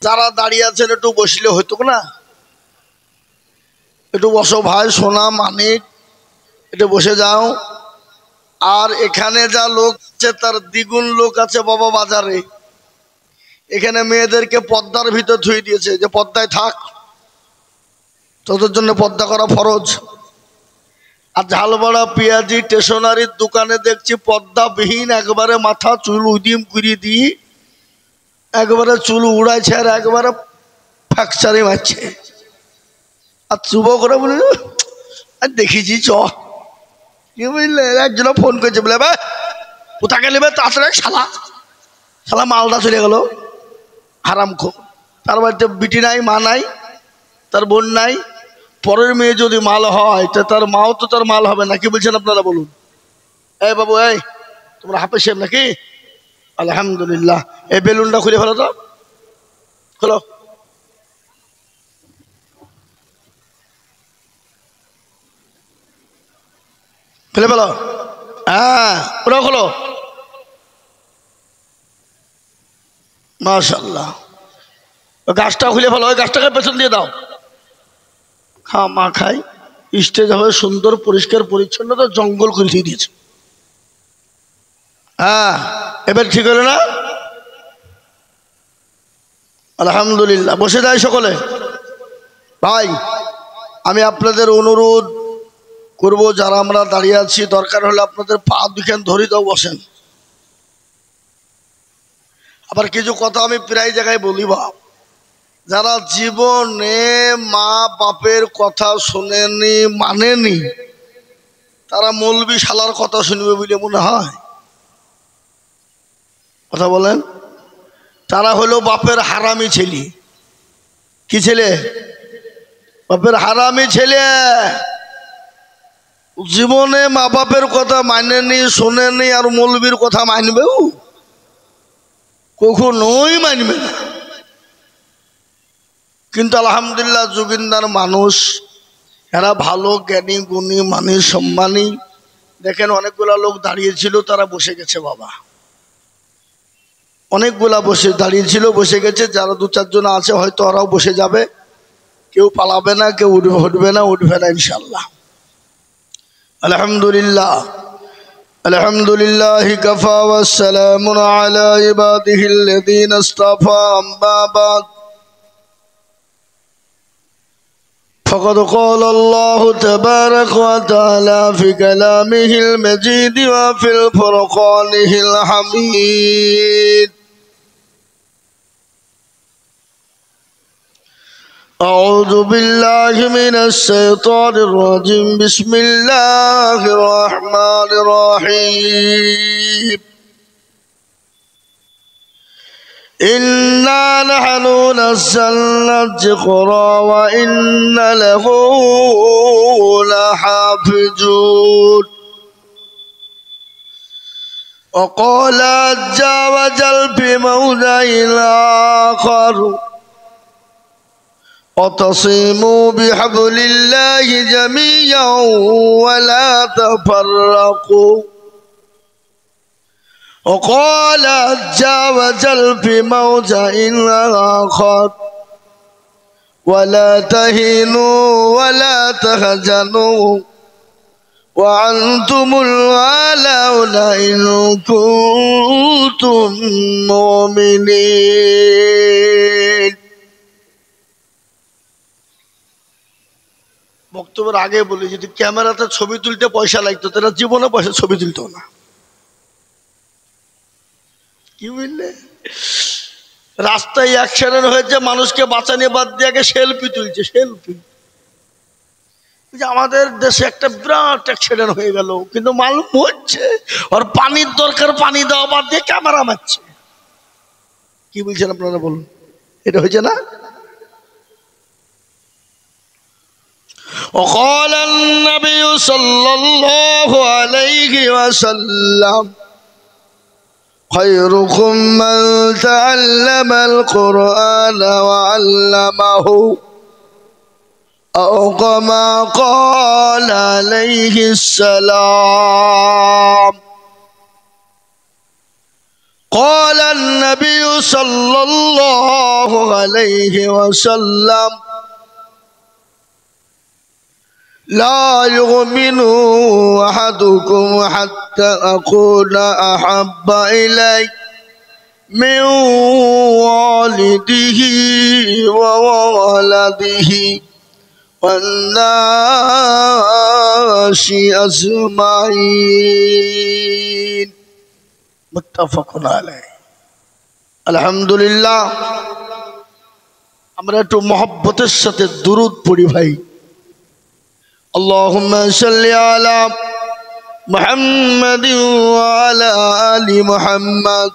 যারা দাঁড়িয়ে আছেন একটু বসলে হইতো না? একটু বসো ভাই, সোনা মানিক, একটু বসে যাও। আর এখানে যা লোক আছে তার দ্বিগুণ লোক আছে বাবা বাজারে। এখানে মেয়েদেরকে পর্দার ভিতর ধুয়ে দিয়েছে যে পর্দায় থাক, তোদের জন্য পর্দা করা ফরজ। আর ঝালবড়া পেঁয়াজি স্টেশনারির দোকানে দেখছি পর্দাবিহীন, একবারে মাথা চুল উদিম করে দিয়ে একবারে চুল উড়াইছে আর একবারে ফ্যাকচারি মারছে। আর যুবকরা বলে আর দেখেছি চ, কি বুঝলে? একজন ফোন করেছে, বলে ভাই কোথা গেলে তাড়াতাড়ি, শালা শালা মালদা চলে গেল হারামখো। তার বাড়িতে বিটি নাই, মা নাই, তার বোন নাই। পরের মেয়ে যদি মাল হয় তা তার মাও তো তার মাল হবে না। কি বলছেন আপনারা বলুন? এই বাবু, এই তোমরা হাফেজ সাহেব নাকি? আলহামদুলিল্লাহ। এই বেলুনটা খুলে ফেলো তো, খোলো। খুলে ফেলো, হ্যাঁ ওরাও খোলো। মাশাআল্লাহ। গাছটা খুলে ফেলো, ওই গাছটাকে পেছন দিয়ে দাও। খা মা খাই, স্টেজ হবে সুন্দর পরিষ্কার পরিচ্ছন্ন, তো জঙ্গল করে দিয়ে দিয়েছে। হ্যাঁ এবার ঠিক হলো না? আলহামদুলিল্লাহ। বসে যায় সকলে। ভাই আমি আপনাদের অনুরোধ করব, যারা আমরা দাঁড়িয়ে আছি, দরকার হলে আপনাদের পা দুখান ধরে দাও, বসেন। আবার কিছু কথা আমি প্রায় জায়গায় বলি, বাপ যারা জীবনে মা বাপের কথা শোনেনি মানেনি, তারা মৌলবি শালার কথা শুনবে বলে মনে হয়? কথা বলেন। তারা হলো বাপের হারামি ছেলে। কি ছেলে? বাপের হারামি ছেলে। জীবনে মা বাপের কথা মানেনি, শোনেনি, আর মৌলবীর কথা মানবেও কখনোই মানবে না। কিন্তু আলহামদুলিল্লাহ যোগিন্দার মানুষ, এরা ভালো জ্ঞানী গুণী মানি সম্মানী। দেখেন অনেকগুলা লোক দাঁড়িয়েছিল, তারা বসে গেছে বাবা। অনেকগুলা দাঁড়িয়েছিল, বসে গেছে। যারা দু চারজন আছে হয়তো ওরাও বসে যাবে। কেউ পালাবে না, কেউ উঠবে না, উঠবে না ইনশাল্লাহ। আলহামদুলিল্লাহ। আলহামদুলিল্লাহি কাফা ওয়াস সালামুন আলা ইবাদিহিল্লাযীনা ইসতাফা, আম্মা বাদ। فقد قال الله تبارك وتعالى في كلامه المجيد وفي الفرقانه الحميد: أعوذ بالله من الشيطان الرجيم. بسم الله الرحمن الرحيم. إنا نحن نزلنا الذكر وإنا له لحافظون. وقال عز وجل في موضع آخر: واعتصموا بحبل الله جميعا ولا تفرقوا. وقال عز وجل في موضع آخر: ولا تهنوا ولا تحزنوا وأنتم الأعلون إن كنتم مؤمنين. বক্তব্যের আগে বলি, যদি ক্যামেরাতে ছবি তুলতে পয়সা লাগতো তারা জীবনে পয়সা ছবি তুলতো না। কি বুঝলে? রাস্তায় অ্যাক্সিডেন্ট হয়েছে, মানুষকে বাঁচানো বাদ দিয়ে আগে সেলফি তুলছে। সেলফি। আমাদের দেশে একটা বিরাট অ্যাক্সিডেন্ট হয়ে গেল, কিন্তু মালুম হচ্ছে ওর পানির দরকার, পানি দেওয়া বাদ দিয়ে ক্যামেরা মারছে। কি বলছেন আপনারা বলুন? এটা হয়েছে না? وقال النبي صلى الله عليه وسلم: خيركم من تعلم القرآن وعلمه، أو كما قال عليه السلام. قال النبي صلى الله عليه وسلم لا يؤمن أحدكم حتى أكون أحب إليه من والده وولده والناس أجمعين متفق عليه আলহামদুলিল্লাহ। আমরা একটু মহব্বতের সাথে দুরূদ পড়ি ভাই। আল্লাহুম্মা সাল্লি আলা মুহাম্মাদিন ওয়া আলা আলি মুহাম্মাদ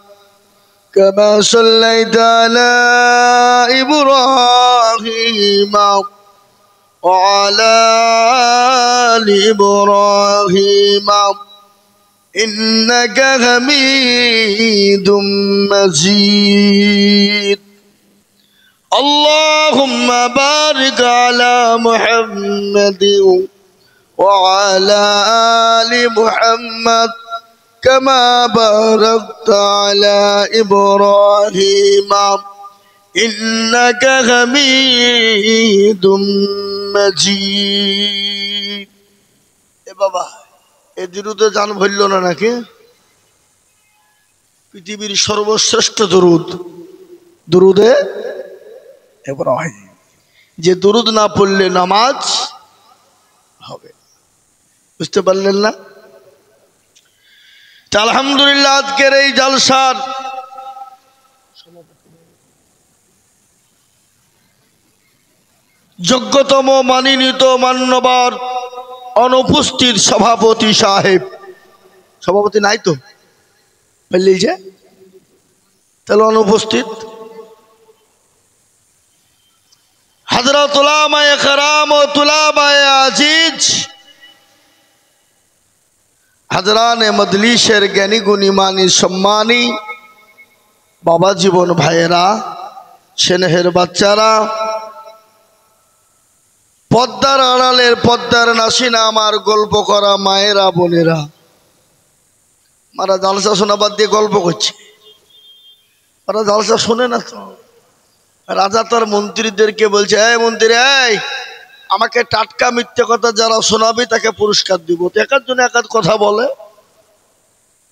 কামা সাল্লাইতা আলা ইব্রাহিম ওয়া আলা আলি ইব্রাহিম إنك حميد مجيد اللهم بارك على محمد وعلى آل محمد كما باركت على إبراهيم إنك حميد مجيد এ বাবা এ দুরুদে জান ভরল না নাকি? পৃথিবীর সর্বশ্রেষ্ঠ দুরুদ দুরুদে ইব্রাহিম, যে দুরুদ না পড়লে নামাজ হবে। বুঝতে পারলেন না? আলহামদুলিল্লাহ, আজকের এই জালসার যোগ্যতম মানিনীত মান্যবর অনুপস্থিত সভাপতি সাহেব, সভাপতি নাই তো বললেই যে, তাহলে অনুপস্থিত হযরত উলামায়ে কেরাম ও তুলাবায়ে আজিজ, হাজরানে মজলিসের জ্ঞানী গুণী মানী সম্মানী বাবা জীবন ভাইয়েরা, স্নেহের বাচ্চারা, পদ্মার আড়ালের পদ্মার নাসিনা আমার গল্প করা মায়েরা বোনেরা, মারা জালসা শোনাবাদ দিয়ে গল্প করছে। ওরা জালসা শোনে না তো। রাজা তার মন্ত্রীদেরকে বলছে, এই মন্ত্রী, এই আমাকে টাটকা মিথ্যে কথা যারা শোনাবে তাকে পুরস্কার দিব। তো একাধজন একাধ কথা বলে।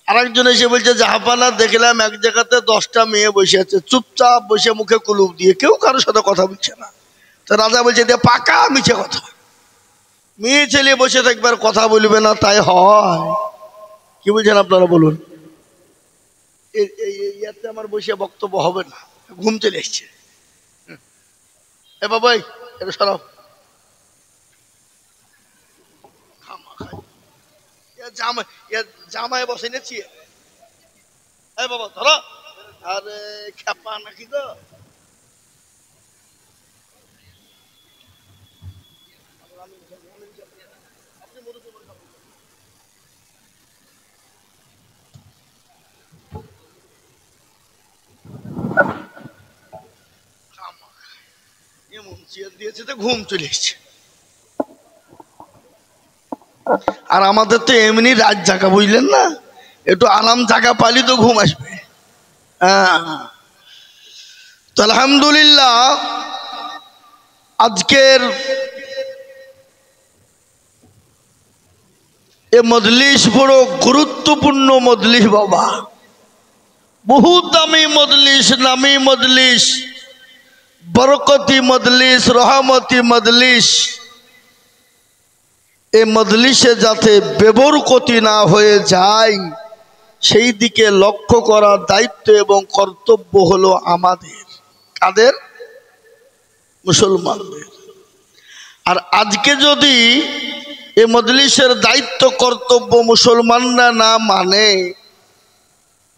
আরেকজন এসে বলছে, জাহাপানা দেখলাম এক জায়গাতে 10টা মেয়ে বসে আছে, চুপচাপ বসে মুখে কুলুপ দিয়ে, কেউ কারোর সাথে কথা বলছে না। তো রাজা বলছে, দিয়ে পাকা মিছে কথা, মেয়ে ছেলে বসে থাকবে আর কথা বলবে না, তাই হয়? কি বলছেন আপনারা বলুন? ইয়াতে আমার বসে বক্তব্য হবে না, ঘুম চলে এসছে। এ বাবাই এটা সরাও, জামায় বসে নেছি। এ বাবা ধরো, আরে খেপা নাকি তো? দিয়েছে তো ঘুম চলে এসছে। আর আমাদের তো এমনি রাত জাগা, বুঝলেন না? একটু আরাম জাগা পালি তো ঘুম আসবে। তো আলহামদুলিল্লাহ, আজকের এ মজলিস বড় গুরুত্বপূর্ণ মজলিস বাবা, বহু দামি মজলিস, নামি মজলিস, বরকতি মজলিস, রহমতি মজলিস। এই মজলিসে যাতে বেবরকতি না হয়ে যায় সেই দিকে লক্ষ্য করার দায়িত্ব এবং কর্তব্য হলো আমাদের। কাদের? মুসলমানদের। আর আজকে যদি এই মজলিসের দায়িত্ব কর্তব্য মুসলমানরা না মানে,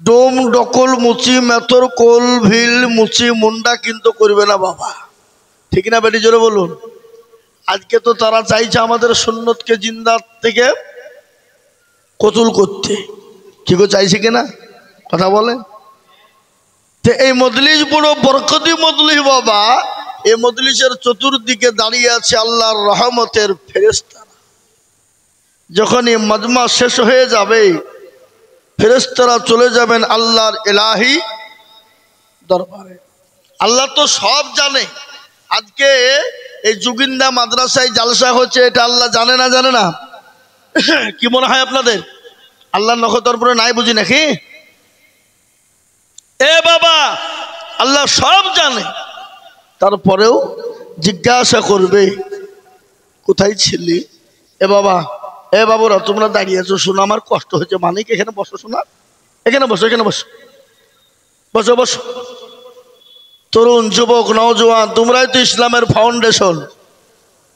ডোম ডকল মুচি মেথর কোল ভিল মুচি মুন্ডা কিন্তু করবে না বাবা, ঠিক না বেটি? জোরে বলুন। আজকে তো তারা চাইছে আমাদের সুন্নতকে জিন্দা থেকে কতুল করতে, কি গো চাইছে কিনা কথা বলে? তো এই মজলিস বড় বরকতি মজলিস বাবা। এই মজলিসের চতুর্দিকে দাঁড়িয়ে আছে আল্লাহর রহমতের ফেরেশতারা। যখন এই মজমা শেষ হয়ে যাবে, ফেরেশতারা চলে যাবেন আল্লাহর ইলাহি দরবারে। আল্লাহ তো সব জানে। আজকে এই জুগিন্দা মাদ্রাসায় জালসা হচ্ছে, এটা আল্লাহ জানে না জানে না? কি মনে হয় আপনাদের? আল্লাহর নখদর পরে নাই বুঝি নাকি? এ বাবা, আল্লাহ সব জানে, তারপরেও জিজ্ঞাসা করবে কোথায় ছিলি? এ বাবা, এ বাবুরা তোমরা দাঁড়িয়ে আছো, শোনো আমার কষ্ট হচ্ছে। মানিক এখানে বসো, শোনা এখানে বসো, এখানে বসো, বসো বসো। তরুণ যুবক নওজোয়ান, তোমরাই তো ইসলামের ফাউন্ডেশন।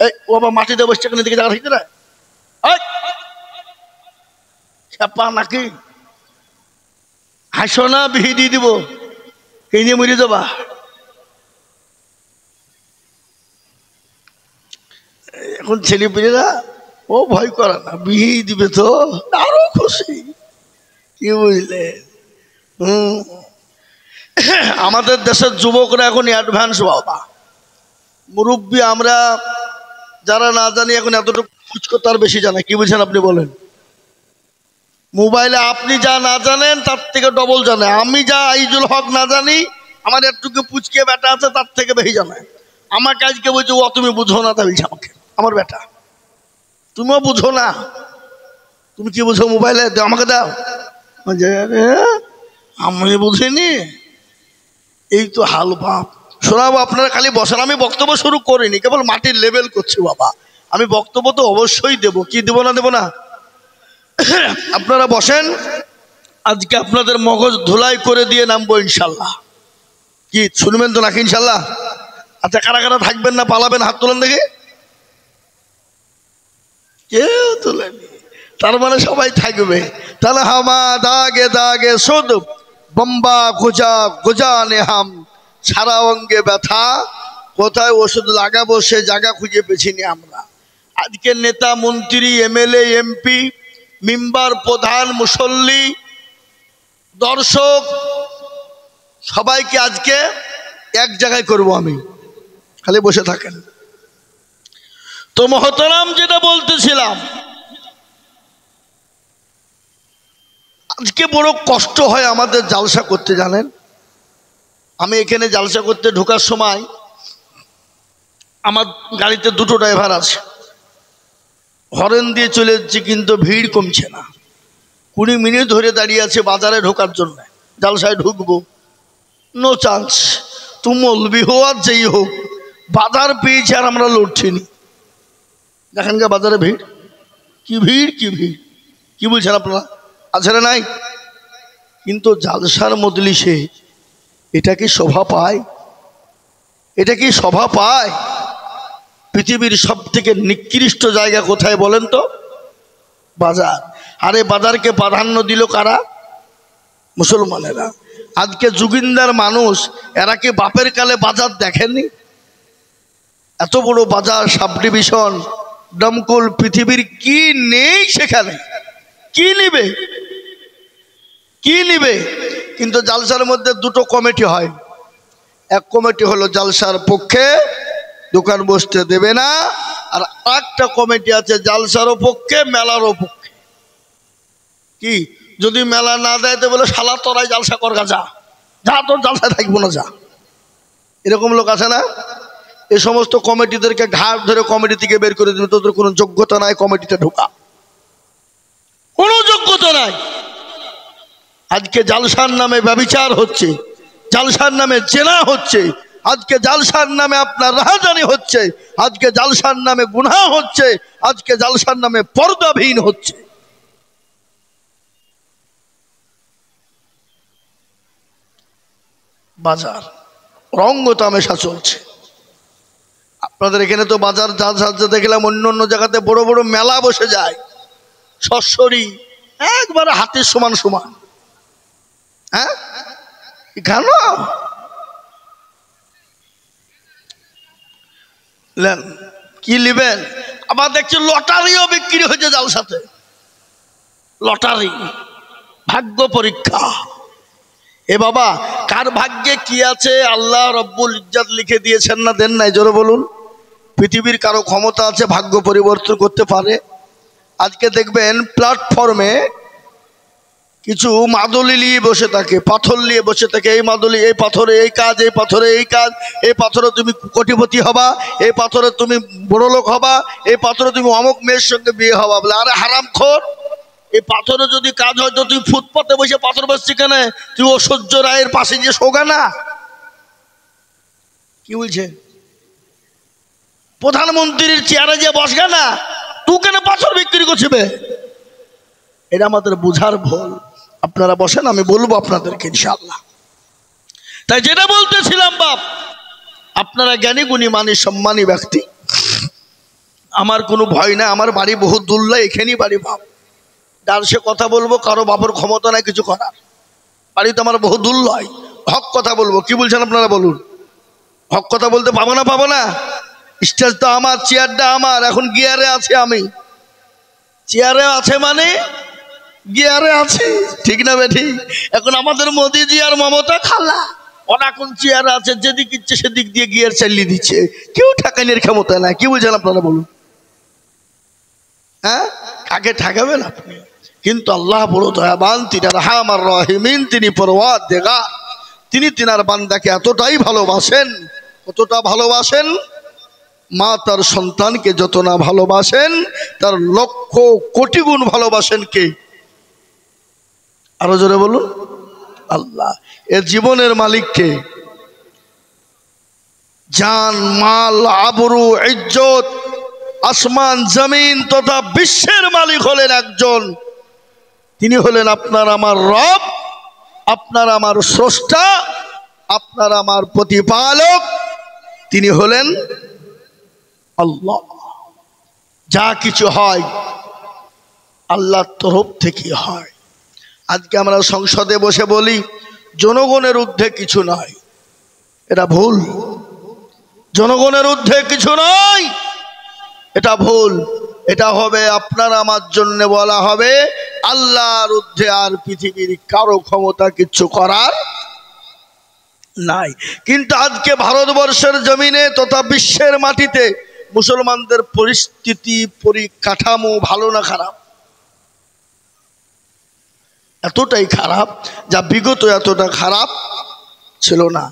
এই বাবা মাটিতে বসছে কেন? দিকে জায়গা থাকতে না খেপা নাকি? হাসো না, বিহি দিয়ে দিব, এই নিয়ে মরে যাবা। এখন ছেলে পেলেরা ও ভয় করে না, বিহি দিবে তো আরো খুশি। কি বুঝলে? আমাদের দেশের যুবকরা এখন অ্যাডভান্স বাবা, মুরব্বী। আমরা যারা না জানি এখন এতটুকু ফুচকো তার বেশি জানে। কি বুঝছেন আপনি বলেন? মোবাইলে আপনি যা না জানেন তার থেকে ডবল জানে। আমি যা আইজুল হক না জানি, আমার একটুকু পুচকে বেটা আছে তার থেকে বেশি জানে। আমাকে আজকে বলছে ও তুমি বুঝো না, তা বলছে আমাকে, আমার বেটা তুমিও বুঝো না। তুমি কি বুঝো মোবাইলে? আমাকে দাও। আমি বুঝিনি, এই তো হাল বাপ। শোনাবো, আপনারা খালি বসেন। আমি বক্তব্য শুরু করিনি, কেবল মাটির লেভেল করছি বাবা। আমি বক্তব্য তো অবশ্যই দেব, কি দেব না দেব না? আপনারা বসেন, আজকে আপনাদের মগজ ধুলাই করে দিয়ে নামবো ইনশাল্লাহ। কি শুনবেন তো নাকি ইনশাল্লাহ? আচ্ছা, কারা কারা থাকবেন না পালাবেন হাত তোলেন দেখে। কেউ তোলেনি, তার মানে সবাই থাকবে। তাহলে হামা দাগে দাগে শোধ বম্বা গোজা গোজানে হাম, সারা অঙ্গে ব্যথা, কোথায় ওষুধ লাগাবো সে জায়গা খুঁজে পেছিনি আমরা। আজকে নেতা মন্ত্রী এমএলএ এমপি মেম্বার প্রধান মুসল্লি দর্শক সবাইকে আজকে এক জায়গায় করব আমি, খালি বসে থাকেন তো। মহতরাম, যেটা বলতেছিলাম, আজকে বড় কষ্ট হয় আমাদের জালসা করতে, জানেন? আমি এখানে জালসা করতে ঢোকার সময় আমার গাড়িতে দুটো ড্রাইভার আছে, হরেন দিয়ে চলে যাচ্ছি, কিন্তু ভিড় কমছে না। 20 মিনিট ধরে দাঁড়িয়ে আছে বাজারে ঢোকার জন্য, জালসায় ঢুকবো, নো চান্স। তুমি মলবি হো আর যেই হোক, বাজার পেয়েছে আর আমরা লড়ছিনি। দেখেন গা বাজারে ভিড়, কি ভিড় কি ভিড়। কি বলছেন আপনারা? আছে না নাই? কিন্তু জালসার মজলিসে এটা কি শোভা পায়? এটা কি শোভা পায়? পৃথিবীর সব থেকে নিকৃষ্ট জায়গা কোথায় বলেন তো? বাজার। আরে বাজারকে প্রাধান্য দিল কারা? মুসলমানেরা। আজকে যুগিন্দার মানুষ, এরা কি বাপের কালে বাজার দেখেননি? এত বড় বাজার, সাব ডিভিশন, দমকল, পৃথিবীর কি নেই সেখানে? কি নিবে? কি নিবে? কিন্তু জালসার মধ্যে দুটো কমিটি হয়। এক কমিটি হলো জালসার পক্ষে, দোকান বসতে দেবে না। আর একটা কমিটি আছে জালসারও পক্ষে, মেলারও পক্ষে। কি যদি মেলা না দেয় তো বলে শালা তোরাই জালসা কর, যা যা, তোর জালসায় থাকবো না, যা। এরকম লোক আছে না? এই সমস্ত কমিটিদেরকে ঘাট ধরে কমিটি থেকে বের করে দিবে। তোদের কোনো যোগ্যতা নাই কমিটিতে ঢোকা, কোনো যোগ্যতা নাই। আজকে জালসার নামে ব্যভিচার হচ্ছে, জালসার নামে জেনা হচ্ছে, আজকে জালসার নামে আপনার রাহাজানি হচ্ছে, আজকে জালসার নামে গুনাহ হচ্ছে, আজকে জালসার নামে পর্দাবিহীন হচ্ছে। বাজার রঙ্গ তামাশা চলছে। আপনাদের এখানে তো বাজার জালসা দেখলাম, অন্য অন্য জায়গাতে বড় বড় মেলা বসে যায়, সরাসরি একবারে হাতের সমান সমান। হ্যাঁ, কেন? কি লিবেন? আবার দেখছি লটারিও বিক্রি হয়েছে জালসাতে। লটারি, ভাগ্য পরীক্ষা। এ বাবা, কার ভাগ্যে কি আছে আল্লাহ রব্বুল ইজ্জত লিখে দিয়েছেন না দেন নাই? জোরে বলুন। পৃথিবীর কারো ক্ষমতা আছে ভাগ্য পরিবর্তন করতে পারে? আজকে দেখবেন প্ল্যাটফর্মে কিছু মাদুলি নিয়ে বসে থাকে, পাথর নিয়ে বসে থাকে। এই মাদুলি, এই পাথরে এই কাজ, এই পাথরে এই কাজ, এই পাথরে তুমি কোটিপতি হবা, এই পাথরে তুমি বড় লোক হবা, এই পাথরে তুমি অমুক মেয়ের সঙ্গে বিয়ে হবা। বলে আরে হারামখোর, এই পাথরে যদি কাজ হয় তো তুই ফুটপাতে বসে পাথর বসছি কেন? তুই ঐশ্বর্য রায়ের পাশে গিয়ে শোগা না। কি বলছে? প্রধানমন্ত্রীর চেয়ারে যে বসগা না, তুই কেন পাথর বিক্রি করছিবে? এটা আমাদের বুঝার ভুল। আপনারা বসেন, আমি বলবো আপনাদেরকে ইনশাআল্লাহ। তাই যেটা বলতেছিলাম বাপ, আপনারা জ্ঞানী গুণী মানি সম্মানী ব্যক্তি, আমার কোনো ভয় নাই। আমার বাড়ি বহু দূল্লা, এখানেই বাড়ি বাপ। যার সে কথা বলবো, কারো বাপের ক্ষমতা নাই কিছু করার। বাড়ি তো আমার বহু দূর লয়, হক কথা বলবো। কি বলছেন আপনারা বলুন? হক কথা বলতে পাবো না? পাবো না? স্টেজ তো আমার, চেয়ারটা আমার, এখন গিয়ারে আছে আমি। চেয়ারে আছে মানে গিয়ারে আছে, ঠিক না বেঠি? এখন আমাদের মোদিজি আর মমতা খালা ওরা কোন চেয়ারে আছে, যেদিক ইচ্ছে সেদিক দিয়ে গিয়ার চালিয়ে দিচ্ছে, কেউ ঠেকানোর ক্ষমতা নাই। কি বলছেন আপনারা বলুন? হ্যাঁ, কাকে ঠেকাবেন আপনি? কিন্তু আল্লাহ বড় দয়াবান, তিনি রাহমার রহিমিন, তিনি পরওয়ারদিগার। তিনি তিনার বান্দাকে এতটাই ভালোবাসেন, কতটা ভালোবাসেন? মা তার সন্তানকে যত না ভালোবাসেন, তার লক্ষ কোটি গুণ ভালোবাসেন কে? আরো জোরে বলুন, আল্লাহ। এর জীবনের মালিক কে? জান, মাল, আবরু, ইজ্জত, আসমান জমিন তথা বিশ্বের মালিক হলেন একজন। তিনি হলেন আপনার আমার রব, আপনার আমার স্রষ্টা, আপনার আমার প্রতিপালক। তিনি হলেন আল্লাহ। যা কিছু হয় আল্লাহর তরফ থেকে হয়। আজকে আমরা সংসদে বসে বলি জনগণের ঊর্ধ্বে কিছু নয়, এটা ভুল। জনগণের ঊর্ধ্বে কিছু নয়, এটা ভুল। এটা হবে আপনার আমার জন্য বলা হবে আল্লাহর ঊর্ধ্বে আর পৃথিবীর কারো ক্ষমতা কিছু করার নাই। কিন্তু আজকে ভারতবর্ষের জমিনে তথা বিশ্বের মাটিতে মুসলমানদের পরিস্থিতি, পরিকাঠামো ভালো না খারাপ? এতটাই খারাপ যা বিগত এতটা খারাপ ছিল না।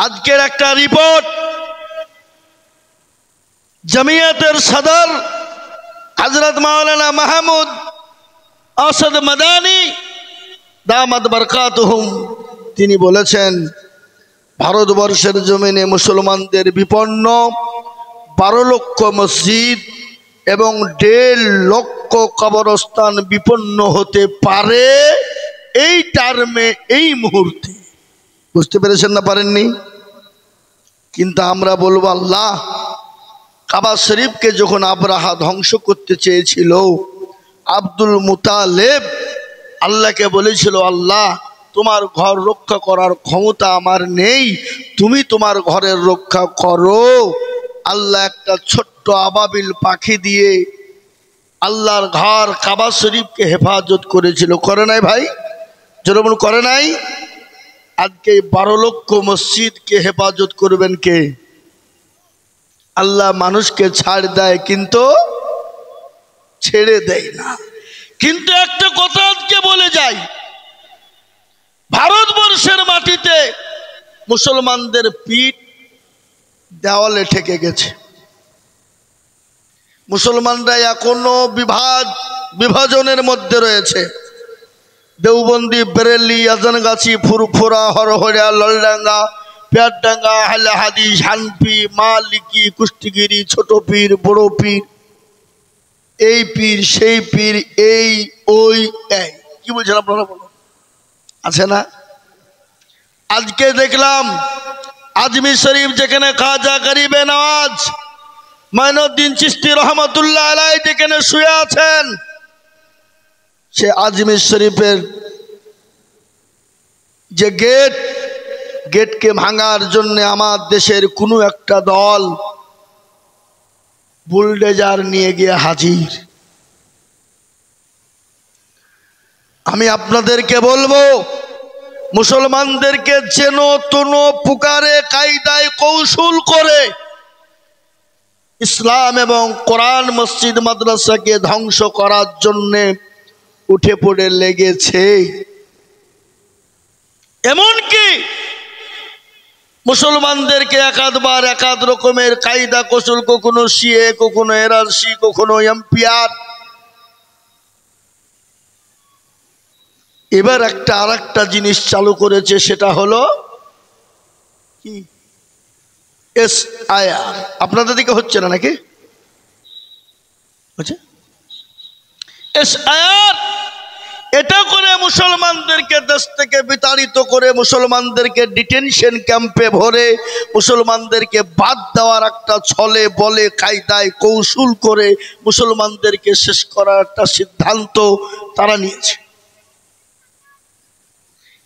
আজকের একটা রিপোর্ট, জামিয়াতের সদর হযরত মাওলানা মাহমুদ আসাদ মাদানী দামাত বরকাতুহুম, তিনি বলেছেন ভারতবর্ষের জমিনে মুসলমানদের বিপন্ন 12 লক্ষ মসজিদ এবং 1.5 লক্ষ কবরস্থান বিপন্ন হতে পারে এই টার্মে, এই মুহূর্তে। বুঝতে পেরেছেন না পারেননি? কিন্তু আমরা বলবো আল্লাহ, কাবা শরীফকে যখন আবরাহা ধ্বংস করতে চেয়েছিল, আব্দুল মুতালেব আল্লাহকে বলেছিল আল্লাহ তোমার ঘর রক্ষা করার ক্ষমতা আমার নেই, তুমি তোমার ঘরের রক্ষা করো। আল্লাহ একটা ছোট্ট আবাবিল পাখি দিয়ে আল্লাহর ঘর কাবা শরীফকে হেফাজত করেছিল। করে নাই ভাই? যেরকম করে নাই? আজকে 12 লক্ষ মসজিদকে হেফাজত করবেন কে? আল্লাহ মানুষকে ছাড় দেয় কিন্তু ছেড়ে দেয় না। কিন্তু একটা কথা আজকে বলে যাই, ভারতবর্ষের মাটিতে মুসলমানদের পিঠ দেওয়ালে ঠেকে গেছে। মুসলমানরা এখনো বিভাজনের মধ্যে রয়েছে। দেওবন্দি, বেরেলি, আজানগাছি, ফুরফুরা, হরহরিয়া, ললডাঙ্গা, পেয়ারডাঙ্গা, আহলে হাদিস, হানফি, মালিকি, কুষ্টিগিরি, ছোট পীর, বড় পীর, এই পীর সেই পীর, এই ওই এই। কি বলছেন আপনারা বলুন? আছে না? আজকে দেখলাম আজমির শরীফ যেখানে খাজা গরিবে নওয়াজ মাইনুদ্দিন চিশতি রহমতুল্লাহ আলাইহি যেখানে শুয়ে আছেন, সে আজমির শরীফের যে গেটকে ভাঙার জন্য আমার দেশের কোনো একটা দল বুলডোজার নিয়ে গিয়ে হাজির। আমি আপনাদেরকে বলবো, মুসলমানদেরকে যেন তেন পুকারে কায়দায় কৌশল করে ইসলাম এবং কোরআন, মসজিদ, মাদ্রাসাকে ধ্বংস করার জন্যে উঠে পড়ে লেগেছে। এমনকি মুসলমানদেরকে একাধবার একাধ রকমের কায়দা কৌশল, কখনো সিএ, কখনো এনআরসি, কখনো এমপিআর। এবার আর একটা জিনিস চালু করেছে, সেটা হলো কি এসআইআর। আপনাদের দিকে হচ্ছে না নাকি? হচ্ছে এসআইআর। এটা করে মুসলমানদেরকে দেশ থেকে বিতাড়িত করে, মুসলমানদেরকে ডিটেনশন ক্যাম্পে ভরে, মুসলমানদেরকে বাদ দেওয়ার একটা ছলে বলে কায়দায় কৌশল করে মুসলমানদেরকে শেষ করার একটা সিদ্ধান্ত তারা নিয়েছে।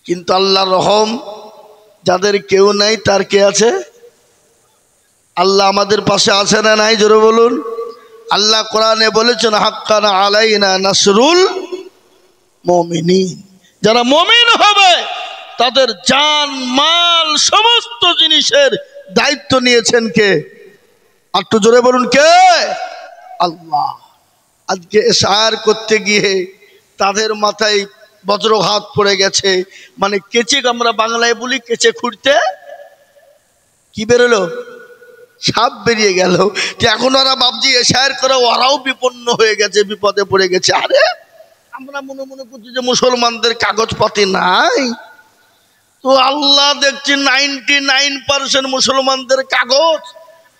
কিন্তু আল্লাহর রহম, যাদের কেউ নাই তার কে আছে? আল্লাহ আমাদের পাশে আছে না নাই? জোরে বলুন। আল্লাহ কোরআনে বলেছেন, হাক্কান আলাইনা নাসরুল মুমিনিন। যারা মুমিন হবে তাদের জান মাল সমস্ত জিনিসের দায়িত্ব নিয়েছেন কে? একটু জোরে বলুন, কে? আল্লাহ। আজকে এসআইআর করতে গিয়ে তাদের মাথায় বজ্রঘাত পড়ে গেছে। মানে কেচে, আমরা বাংলায় বলি কেচে খুঁড়তে কি বেরোলো, সাপ বেরিয়ে গেল। এখন ওরা ভাবছি এসআইআর করে ওরাও বিপন্ন হয়ে গেছে, বিপদে পড়ে গেছে। আরে আমরা মনে মনে করছি যে মুসলমানদের কাগজপাতি নাই, তো আল্লাহ দেখছি 99% মুসলমানদের কাগজ।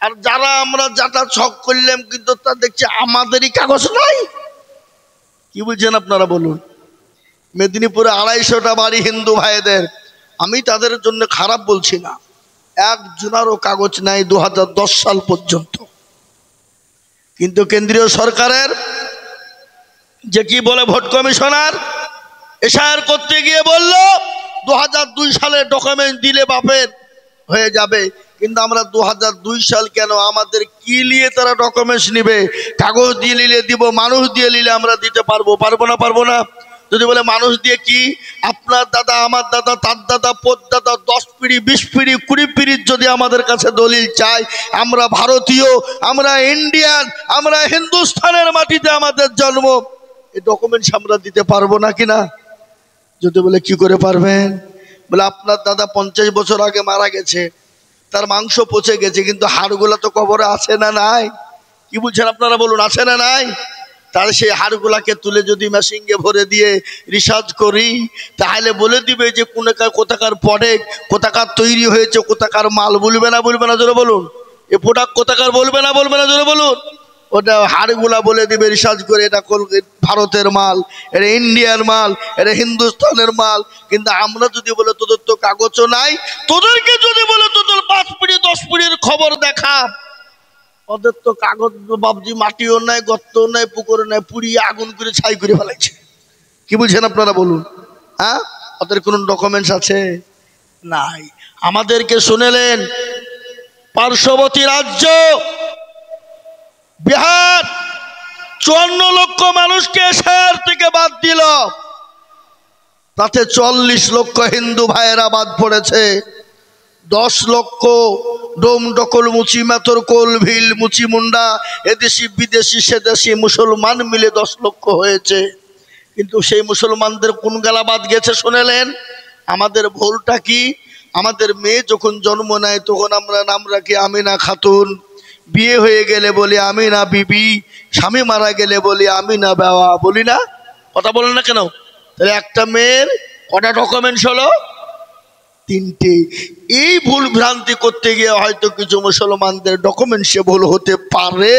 আর যারা আমরা যাটা ছক করলাম, কিন্তু তা দেখছি আমাদেরই কাগজ নাই। কি বুঝছেন আপনারা বলুন? মেদিনীপুরে 250টা বাড়ি হিন্দু ভাইদের, আমি তাদের জন্য খারাপ বলছি না, একজনারও কাগজ নাই 2010 সাল পর্যন্ত। কিন্তু কেন্দ্রীয় সরকারের যে কি বলে ভোট কমিশনার, এসআইআর করতে গিয়ে বলল 2002 সালে ডকুমেন্ট দিলে বাপের হয়ে যাবে। কিন্তু আমরা 2002 সাল কেন, আমাদের কি নিয়ে তারা ডকুমেন্টস নিবে? কাগজ দিয়ে নিলে দিব, মানুষ দিয়ে নিলে আমরা দিতে পারবো? পারবো না? পারবো না। যদি বলে মানুষ দিয়ে কি, আপনার দাদা, আমার দাদা, তার দাদা, পোত দাদা, 10 পিঁড়ি 20 পিঁড়ি 20 পিঁড়ির যদি আমাদের কাছে দলিল চাই, আমরা ভারতীয়, আমরা ইন্ডিয়ান, আমরা হিন্দুস্তানের মাটিতে আমাদের জন্ম, এই ডকুমেন্টস আমরা দিতে পারবো না কিনা? যদি বলে কি করে পারবেন? বলে আপনার দাদা 50 বছর আগে মারা গেছে, তার মাংস পচে গেছে, কিন্তু হাড়গুলা তো কবরে আছে না নাই? কি বলছেন আপনারা বলুন, আছে না নাই? তার সেই হাড়গুলাকে তুলে যদি মেশিনে ভরে দিয়ে রিসার্চ করি, তাহলে বলে দিবে যে কোথাকার প্রোডাক্ট, কোথাকার তৈরি হয়েছে, কোথাকার মাল। বলবে না? বলবে না? জোরে বলুন। এ প্রোডাক্ট কোথাকার, বলবে না? বলবে না? জোরে বলুন। ওটা হাড়গুলা বলে দিবে রিসার্চ করে, এটা ভারতের মাল, এটা ইন্ডিয়ার মাল, এটা হিন্দুস্তানের মাল। কিন্তু আমরা যদি বলে তোদের তো কাগজও নাই, তোদেরকে যদি বলে তোদের 5 পিঁড়ি 10 পিঁড়ির খবর দেখা, ওদের তো কাগজ বাবজি মাটিও নাই, গর্তও নাই, পুকুরও নাই, পুড়িয়ে আগুন করে ছাই করে ফেলাইছে। কি বুঝছেন আপনারা বলুন? হ্যাঁ, ওদের কোন ডকুমেন্টস আছে? নাই। আমাদেরকে শুনেলেন, পার্শ্ববর্তী রাজ্য বিহার 54 লক্ষ মানুষকে এসআইআর থেকে বাদ দিল, তাতে 40 লক্ষ হিন্দু ভাইয়েরা বাদ পড়েছে। 10 লক্ষ ডোম ডকল মুচি মেথর কোল ভিল মুচি মুন্ডা, এদেশি বিদেশি সেদেশি মুসলমান মিলে 10 লক্ষ হয়েছে। কিন্তু সেই মুসলমানদের কোন গালা বাদ গেছে শুনেলেন? আমাদের ভুলটা কি? আমাদের মেয়ে যখন জন্ম নেয় তখন আমরা নাম রাখি আমিনা খাতুন, বিয়ে হয়ে গেলে বলি আমিনা বিবি, স্বামী মারা গেলে বলি আমিনা বাবা, বলি না? কথা বলেন না কেন? তাহলে একটা মেয়ের কটা ডকুমেন্টস হলো? 3টে। এই ভুল ভ্রান্তি করতে গিয়ে হয়তো কিছু মুসলমানদের ডকুমেন্টসে ভুল হতে পারে,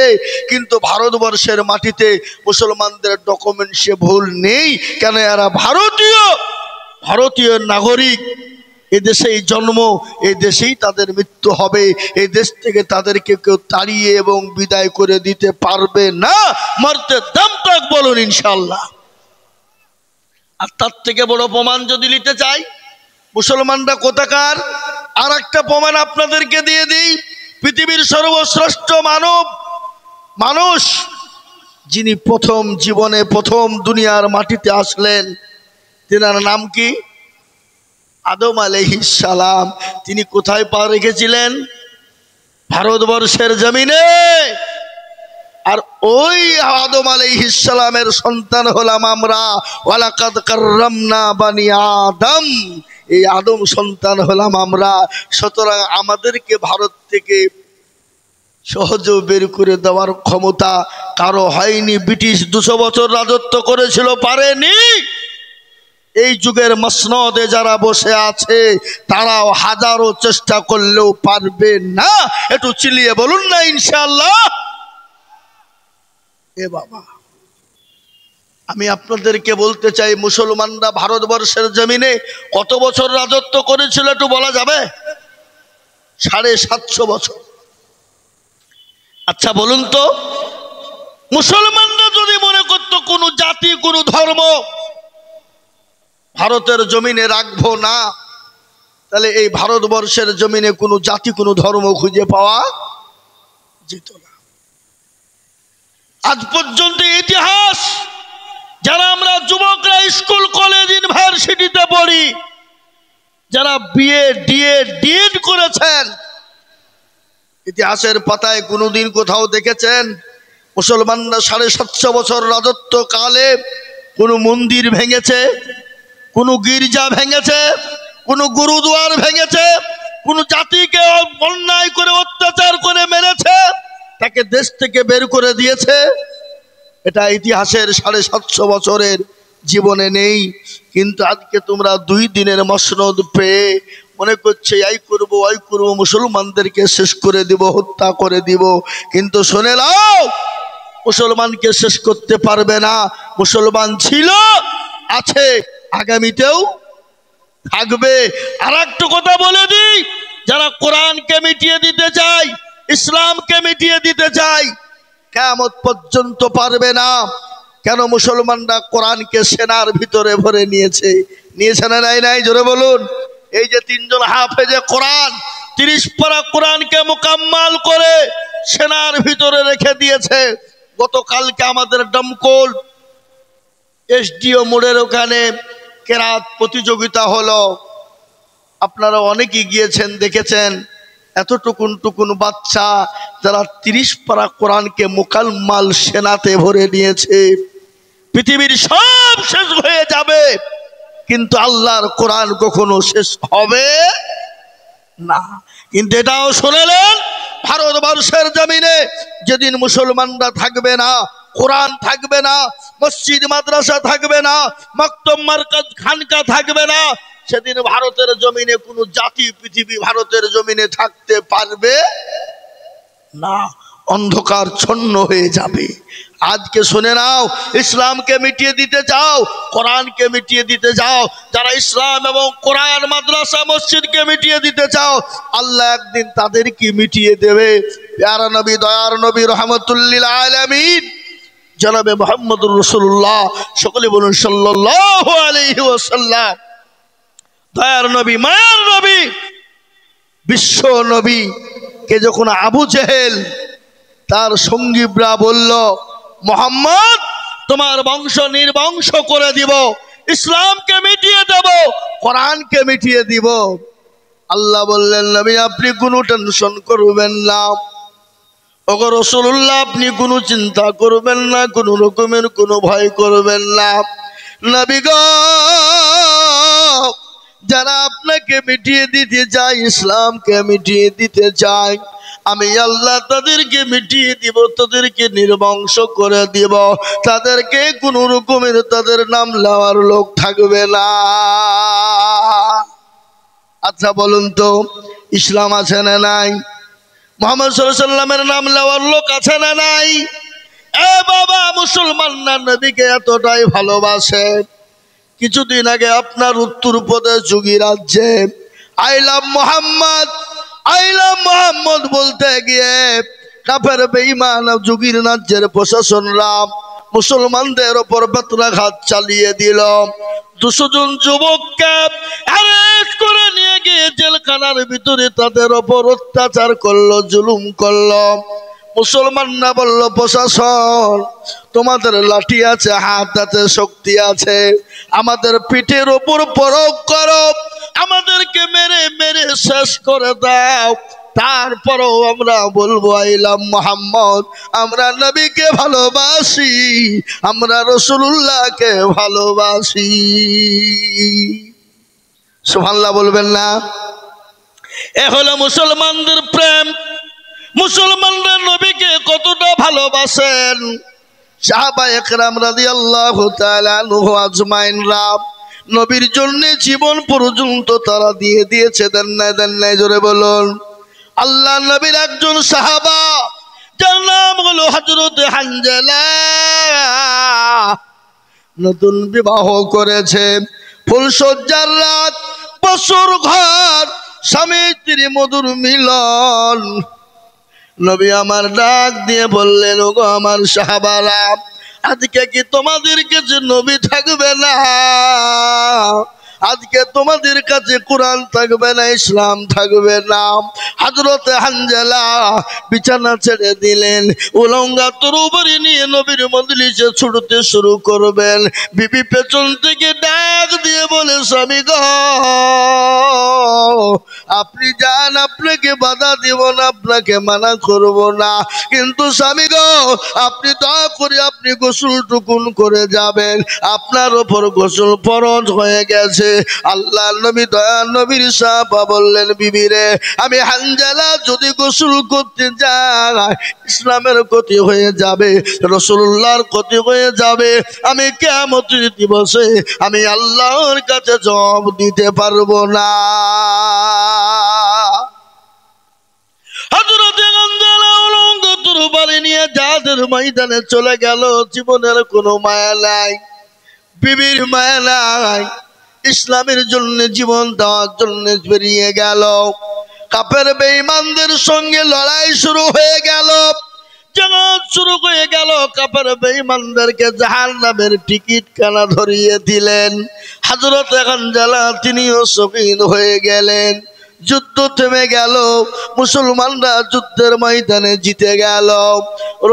কিন্তু ভারতবর্ষের মাটিতে মুসলমানদের ডকুমেন্টসে ভুল নেই। কেন? এরা ভারতীয় নাগরিক, এদেশেই জন্ম, এই দেশেই তাদের মৃত্যু হবে, এই দেশ থেকে তাদেরকে কেউ তাড়িয়ে এবং বিদায় করে দিতে পারবে না। মরতে দম তক বলুন ইনশাল্লাহ। আর তার থেকে বড় প্রমাণ যদি নিতে চাই মুসলমানরা কোথাকার, আর একটা প্রমাণ আপনাদেরকে দিয়ে দিই। পৃথিবীর সর্বশ্রেষ্ঠ মানুষ যিনি প্রথম জীবনে প্রথম দুনিয়ার মাটিতে আসলেন, তেনার নাম কি? আদম আলাইহিস সালাম। তিনি কোথায় পা রেখেছিলেন? ভারতবর্ষের জমিনে। আর ওই আদম আলাইহিস সালামের সন্তান হলাম আমরা। ওয়ালাকাদ কাররামনা বানি আদম। এই আদম সন্তান হলাম আমরা। সুতরাং আমাদেরকে ভারত থেকে সহজে বের করে দেওয়ার ক্ষমতা কারো হয়নি। ব্রিটিশ 200 বছর রাজত্ব করেছিল, পারেনি। এই যুগের মসনদে যারা বসে আছে তারাও হাজারো চেষ্টা করলেও পারবে না। একটু চিল্লিয়ে বলুন না ইনশাআল্লাহ। এ বাবা, আমি আপনাদেরকে বলতে চাই, মুসলমানরা ভারতবর্ষের জমিনে কত বছর রাজত্ব করেছিল একটু বলা যাবে? 750 বছর। আচ্ছা বলুন তো, মুসলমানরা যদি মনে করতো কোনো জাতি কোনো ধর্ম ভারতের জমিনে রাখবো না, তাহলে এই ভারতবর্ষের জমিনে কোনো জাতি কোনো ধর্ম খুঁজে পাওয়া যেত না। আজ পর্যন্ত ইতিহাস, যারা আমরা যুবকরা স্কুল কলেজ ইউনিভার্সিটিতে পড়ি, যারা বিএ ডিএড করেছেন, ইতিহাসের পাতায় কোনোদিন কোথাও দেখেছেন মুসলমানরা 750 বছর রাজত্ব কালে কোনো মন্দির ভেঙেছে, কোনো গির্জা ভেঙেছে, কোনো গুরুদুয়ার ভেঙেছে, কোনো জাতিকে অন্যায় করে অত্যাচার করে মেরেছে, তাকে দেশ থেকে বের করে দিয়েছে? এটা ইতিহাসের 750 বছরের জীবনে নেই। কিন্তু আজকে তোমরা 2 দিনের মসনদ পেয়ে মনে করছে এই করবো ওই করবো, মুসলমানদেরকে শেষ করে দিব, হত্যা করে দিব। কিন্তু শুনে নাও, মুসলমানকে শেষ করতে পারবে না। মুসলমান ছিল, আছে, আগামীতেও থাকবে। আর একটা কথা বলে দিই, যারা কোরআনকে মিটিয়ে দিতে চায়, ইসলামকে মিটিয়ে দিতে চায়, কিয়ামত পর্যন্ত পারবে না। কেন? মুসলমানরা কোরআনকে সেনার ভিতরে ভরে নিয়েছে। নিয়েছে না নাই? জোরে বলুন। এই যে 3 জন হাফেজে কোরআন 30 পারা কোরআনকে মোকাম্মাল করে সেনার ভিতরে রেখে দিয়েছে। গতকালকে আমাদের দমকল এসডিও মোড়ের ওখানে কেরাত প্রতিযোগিতা হলো। আপনারা অনেকেই গিয়েছেন, দেখেছেন। এতটুকুন বাচ্চা যারা 30 পারা কোরআনকে মোকাম্মাল সেনাতে ভরে নিয়েছে। পৃথিবীর সব শেষ হয়ে যাবে, কিন্তু আল্লাহর কোরআন কখনো শেষ হবে না। কিন্তু এটাও শুনেলেন, ভারতবর্ষের জমিনে যেদিন মুসলমানরা থাকবে না, কোরআন থাকবে না, মসজিদ মাদ্রাসা থাকবে না, মক্তব মারকাজ খানকা থাকবে না, সেদিন ভারতের জমিনে কোনো জাতি পৃথিবী ভারতের জমিনে থাকতে পারবে না। অন্ধকার ছন্ন হয়ে যাবে। আজকে শুনে নাও, ইসলামকে মিটিয়ে দিতে চাও, কোরআনকে মিটিয়ে দিতে চাও, যারা ইসলাম এবং কোরআন মাদ্রাসা মসজিদকে মিটিয়ে দিতে চাও, আল্লাহ একদিন তাদেরকে মিটিয়ে দেবে। প্যারা নবী, দয়ার নবী, রহমতুল্লিল আলামিন জনাবে মুহাম্মদুর রাসূলুল্লাহ, সকলে বলুন সাল্লাল্লাহু আলাইহি ওয়াসাল্লাম। দয়ার নবী, মায়ার নবী, বিশ্ব নবী কে যখন আবু জেহেল তার সঙ্গীরা বলল, মুহাম্মদ তোমার বংশ নির্বংশ করে দিব, ইসলামকে মিটিয়ে দেব, কোরআনকে মিটিয়ে দিব। আল্লাহ বললেন, নবী আপনি কোনো টেনশন করবেন না, ওগো রাসূলুল্লাহ আপনি কোনো চিন্তা করবেন না, কোনো রকমের কোনো ভয় করবেন না। নবী গো, যারা আপনাকে মিটিয়ে দিতে চায়, ইসলামকে মিটিয়ে দিতে চায়, আমি আল্লাহ তাদেরকে মিটিয়ে দিব, তাদেরকে নির্বংশ করে দিব, তাদেরকে কোনো রকমের তাদের নাম নেওয়ার লোক থাকবে না। আচ্ছা বলুন তো, ইসলাম আছে না নাই? মুহাম্মদ সাল্লাল্লাহু আলাইহি ওয়াসাল্লামের নাম নেওয়ার লোক আছে না নাই? এ বাবা, মুসলমানরা নবীকে এতটাই ভালোবাসে। কিছুদিন আগে আপনার উত্তরপ্রদেশ যোগী রাজ্যে I love Mohammad, I love Mohammad বলতে গিয়ে কাফের বেঈমান যোগীর রাজ্যের প্রশাসনরা মুসলমানদের ওপর বেত্রাঘাত চালিয়ে দিল। 200 জন যুবককে অ্যারেস্ট করে নিয়ে গিয়ে জেলখানার ভিতরে তাদের ওপর অত্যাচার করলো, জুলুম করলো। মুসলমানরা বলল, প্রশাসন তোমাদের লাঠি আছে, হাত আছে, শক্তি আছে, আমাদের পিঠের ওপর প্রয়োগ করো, আমাদেরকে মেরে মেরে শেষ করে দাও, তারপরও আমরা বলবো আই লাভ মুহাম্মদ, আমরা নবীকে ভালোবাসি, আমরা রাসূলুল্লাহকে ভালোবাসি। সুবহানাল্লাহ বলবেন না? এ হলো মুসলমানদের প্রেম। মুসলমানরা নবীকে কতটা ভালোবাসেন। সাহাবায়ে কেরাম রাদিয়াল্লাহু তাআলা আনহু আজমাইনরা নবীর জন্য জীবন পর্যন্ত তারা দিয়ে দিয়েছে। দেন নাই জোরে বলুন। আল্লাহ নবীর একজন সাহাবা, যার নাম হলো হযরত হানজালা, নতুন বিবাহ করেছে। ফুলসজ্জার রাত, বছর ঘর, স্বামী স্ত্রী মধুর মিলন। নবী আমার ডাক দিয়ে বললেন, ওগো আমার সাহাবারা, আজকে কি তোমাদের কাছে নবী থাকবে না? আজকে তোমাদের কাছে কোরআন থাকবে না, ইসলাম থাকবে না? হযরতে হানজালা বিছানা ছেড়ে দিলেন, উলঙ্গা তরবারি নিয়ে নবীর মজলিসে ছুটতে শুরু করবেন। বিবি পেছন থেকে ডাক দিয়ে বলে, স্বামী গো, আপনি যান, আপনাকে বাধা দিব না, আপনাকে মানা করব না, কিন্তু স্বামী গো, আপনি দয়া করে আপনি গোসল টুকুন করে যাবেন, আপনার ওপর গোসল ফরজ হয়ে গেছে। আল্লাহ নবী দয়া নবীর সাহাবা বললেন, বিবি রে, আমি হানজালা যদি গোসল করতে যাই, ইসলামের ক্ষতি হয়ে যাবে, রাসূলুল্লাহর ক্ষতি হয়ে যাবে। আমি কিয়ামতের দিবসে আমি আল্লাহর কাছে জবাব দিতে পারবো না। হযরতে হানজালা উলঙ্গ তরবারি নিয়ে জাহাদের ময়দানে চলে গেল। জীবনের কোনো মায়া নাই, বিবির মায়া নাই, ইসলামের জন্য জীবন দেওয়ার জন্য বেরিয়ে গেল। কাফের বেঈমানদের সঙ্গে লড়াই শুরু হয়ে গেল, জগৎ শুরু হয়ে গেল। কাফের বেঈমানদেরকে জাহান্নামের টিকিট কানা ধরিয়ে দিলেন। হযরত হানজালা তিনিও শহীদ হয়ে গেলেন। যুদ্ধ থেমে গেল, মুসলমানরা যুদ্ধের ময়দানে জিতে গেল।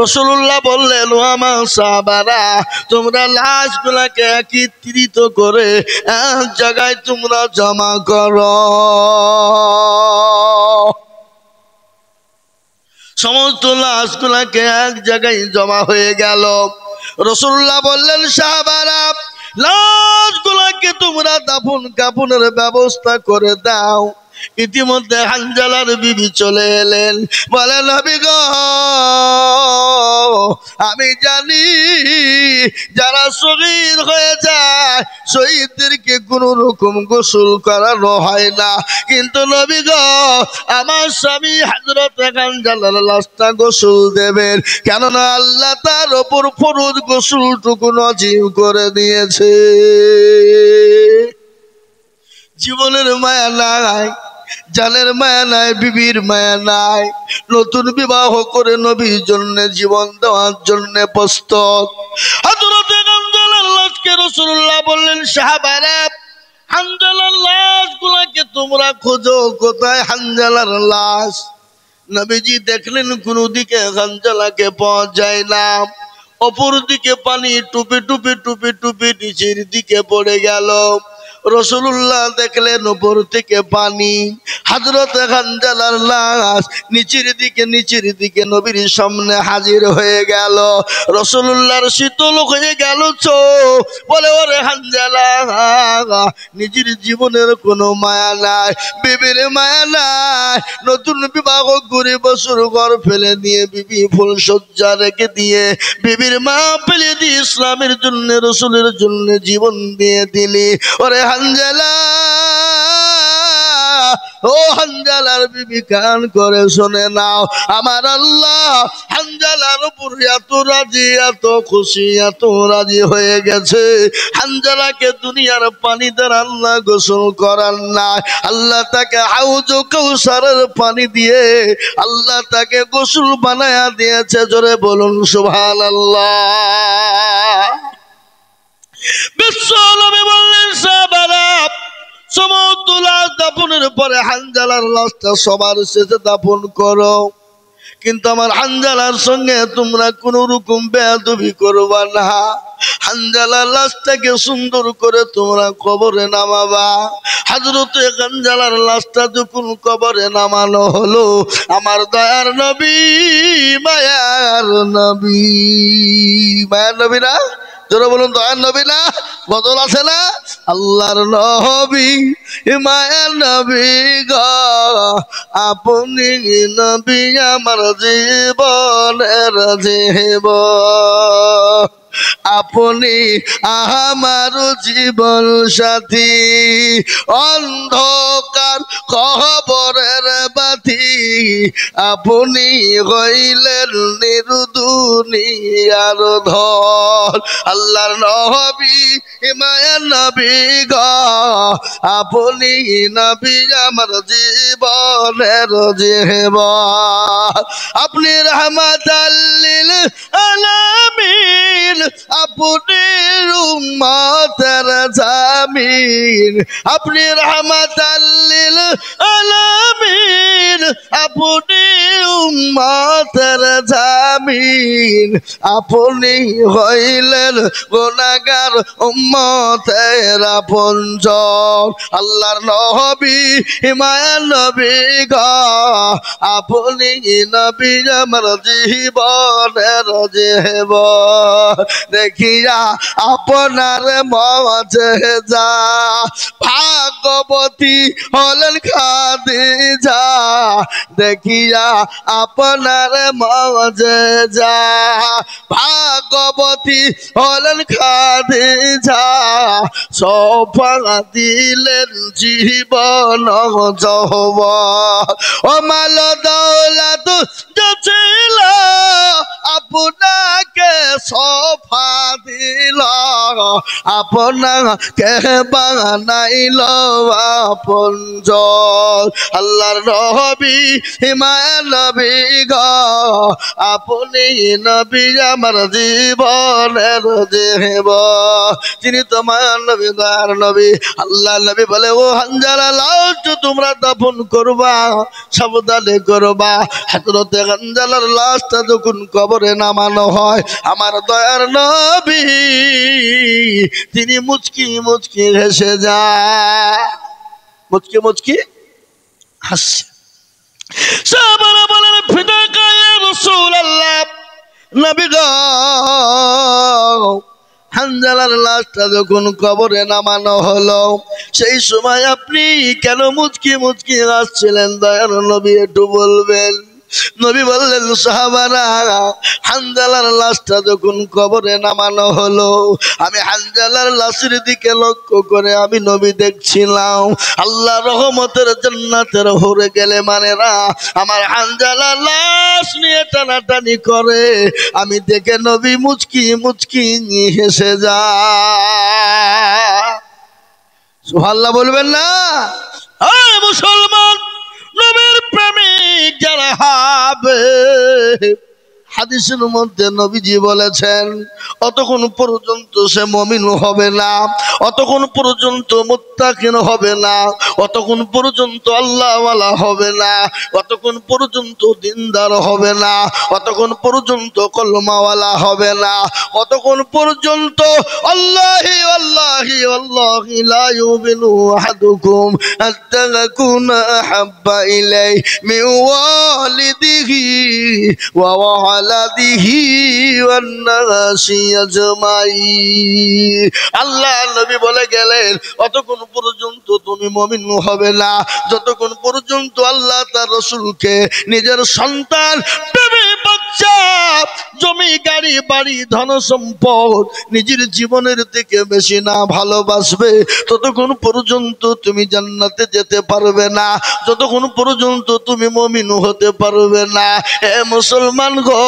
রাসূলুল্লাহ বললেন, ও আমার সাহাবারা, তোমরা লাশগুলোকে একত্রিত করে এক জায়গায় তোমরা জমা করো। সমস্ত লাশগুলোকে এক জায়গায় জমা হয়ে গেল। রাসূলুল্লাহ বললেন, সাহাবারা, লাশগুলোকে তোমরা দাফন কাফনের ব্যবস্থা করে দাও। ইতিমধ্যে হানজালার বিবি চলে এলেন, বলে, নবী গো, আমি জানি যারা শহীদ হয়ে যায় শহীদদেরকে কোনো রকম গোসল করানো হয় না, কিন্তু নবী গো, আমার স্বামী হযরত হানজালার লাশটা গোসল দেবেন, কেননা আল্লাহ তার ওপর ফরজ গোসলটুকু নজিব করে দিয়েছে। জীবনের মায়া নাই, জানের মায়া নাই, বিবির মায়া নাই, নতুন বিবাহ করে নবীর জন্য জীবন দেওয়ার জন্য প্রস্তুত। হযরত হানজালার লাশকে রাসূলুল্লাহ বললেন, সাহাবারা, হানজালার লাশগুলোকে তোমরা খোঁজো, কোথায় হানজালার লাশ? নবীজি দেখলেন কোন দিকে হানজালাকে পাওয়া যায় না। অপর দিকে পানি টুপে টুপে টুপে টুপে নিচের দিকে পড়ে গেল। রাসূলুল্লাহ দেখলেন উপর থেকে পানি, হযরত হানজালার লাশ নিচের দিকে নবীর সামনে হাজির হয়ে গেল। রাসূলুল্লাহর শীতল হয়ে গেল চোখ, বলে, ওরে হানজালা, নিজের জীবনের কোনো মায়া নাই, বিবির মায়া নাই, নতুন বিবাহ করে বছর ঘর ফেলে দিয়ে বিবি ফুল সজ্জা রেখে দিয়ে বিবির মা ফেলে দিয়ে ইসলামের জন্য, রাসূলের জন্য জীবন দিয়ে দিলি। ওরে হানজালা, ও হানজালার বিবি, কান করে শুনে নাও, আমার আল্লাহ হানজালার উপর এত রাজি, এত খুশি, এত রাজি হয়ে গেছে। হানজালাকে দুনিয়ার পানি দ্বারা আল্লাহ গোসল করার না, আল্লাহ তাকে হাউজ কাউসারের পানি দিয়ে আল্লাহ তাকে গোসল বানায়া দিয়েছে। জোরে বলুন সুবহানাল্লাহ। বিশ্ব নবী বললেন, সাহাবারা, সমস্ত লাশ দাফনের পরে হানজালার লাশটা সবার শেষে দাফন করো, কিন্তু আমার হানজালার সঙ্গে তোমরা কোন রকম বেয়াদবি করবা না। হানজালার লাশটাকে সুন্দর করে তোমরা কবরে নামাবা। হযরতে হানজালার লাশটা যখন কবরে নামানো হলো, আমার দয়ার নবী, মায়ার নবী, মায়ার নবী না, জোরে বলুন দয়ার নবী না? গজল আছে না? আল্লাহর নবী মায়ার নবী গো, আপনি নবী আমার জীবনের জীবন, আপনি আমার জীবন সাথী, অন্ধকার কবরের বাতি, আপনি হইলেন নির্দুনিয়ার ধন। আল্লাহর নবী মায়ার নবী গো, আপনি নবী আমার জীবনের জীবন, আপনি রাহমাতাল লিল আলামিন, আপনি উম্মতের জামিন, আপনি রাহমাতাল লিল আলামিন, আপনি উম্মতের জামিন, আপনি হইলেন গুনাহগার উম্মতের আপনজন। আল্লাহর নবী মায়ার নবী গো, আপনি নবী আমার জীবনের জীবন, দেখিয়া আপনার মুজিজা, ভাগবতী হলেন খাদিজা, দেখিয়া আপনার মুজিজা, ভাগবতী হলেন খাদিজা, সফা দিলেন জীবন যৌবন, ও মাল দৌলত ছিল আপনাকে সফা দিল, আপনাকে বানাইল আপনজন। আল্লাহর নবী মায়ার নবী গো, আপনি নবী আমার জীবনের জীবন, তিনি তো মায়ার নবী দয়ার নবী। আল্লাহ নবী বলে, ও হানজালা লাশ তোমরা দাফন করবা, সাবধানে করবা। হযরতে হানজালার লাশটা যখন কবরে নামানো হয়, আমার দয়ার নবী তিনি মুচকি মুচকি হেসে যায়, মুচকি মুচকি হাসছে। সাহাবারা বলেন, ফিদাকা ইয়া রাসূলুল্লাহ, নবী গো, হানজালার লাশটা যখন কবরে নামানো হলো, সেই সময় আপনি কেন মুচকি মুচকি হাসছিলেন দয়ার নবী, একটু বলবেন? নবী বললেন, সাহাবারা, হানজালার লাশটা যখন কবরে নামানো হলো, আমি হানজালার লাশের দিকে লক্ষ্য করে আমি নবী দেখছিলাম, আল্লাহ রহমতের জান্নাতের হরে গেলে মানেরা আমার হানজালার লাশ নিয়ে টানাটানি করে, আমি দেখে নবী মুচকি মুচকি হেসে যায়। সুবহানাল্লাহ বলবেন না? আয় মুসলমান, নবীর প্রেমিক যারা হবে, হাদিসের মধ্যে নবীজি বলেছেন, অতক্ষণ পর্যন্ত সে মুমিন হবে না, অতক্ষণ পর্যন্ত মুত্তাকিন হবে না, অতক্ষণ পর্যন্ত আল্লাহওয়ালা হবে না, অতক্ষণ পর্যন্ত দিনদার হবে না, অতক্ষণ পর্যন্ত কলমাওয়ালা হবে না, অতক্ষণ পর্যন্ত আল্লাহি আল্লাহি আল্লাহি লা ইউমিনু আহাদুকুম হাত্তা ইয়াকুনা আহাব্বা ইলাইহি মিন ওয়ালিদিহি ওয়া ওয়ালাদিহি ওয়ান নাসি আজমাইন। আল্লাহ নবী বলে গেলেন, অতক্ষণ পর্যন্ত তুমি মুমিন হবে না যতক্ষণ পর্যন্ত আল্লাহ তার রাসূলকে নিজের সন্তান, বিবি, বাচ্চা, জমি, গাড়ি, বাড়ি, ধন সম্পদ নিজের জীবনের থেকে বেশি না ভালোবাসবে, ততক্ষণ পর্যন্ত তুমি জান্নাতে যেতে পারবে না, যতক্ষণ পর্যন্ত তুমি মুমিন হতে পারবে না। এ মুসলমান গো,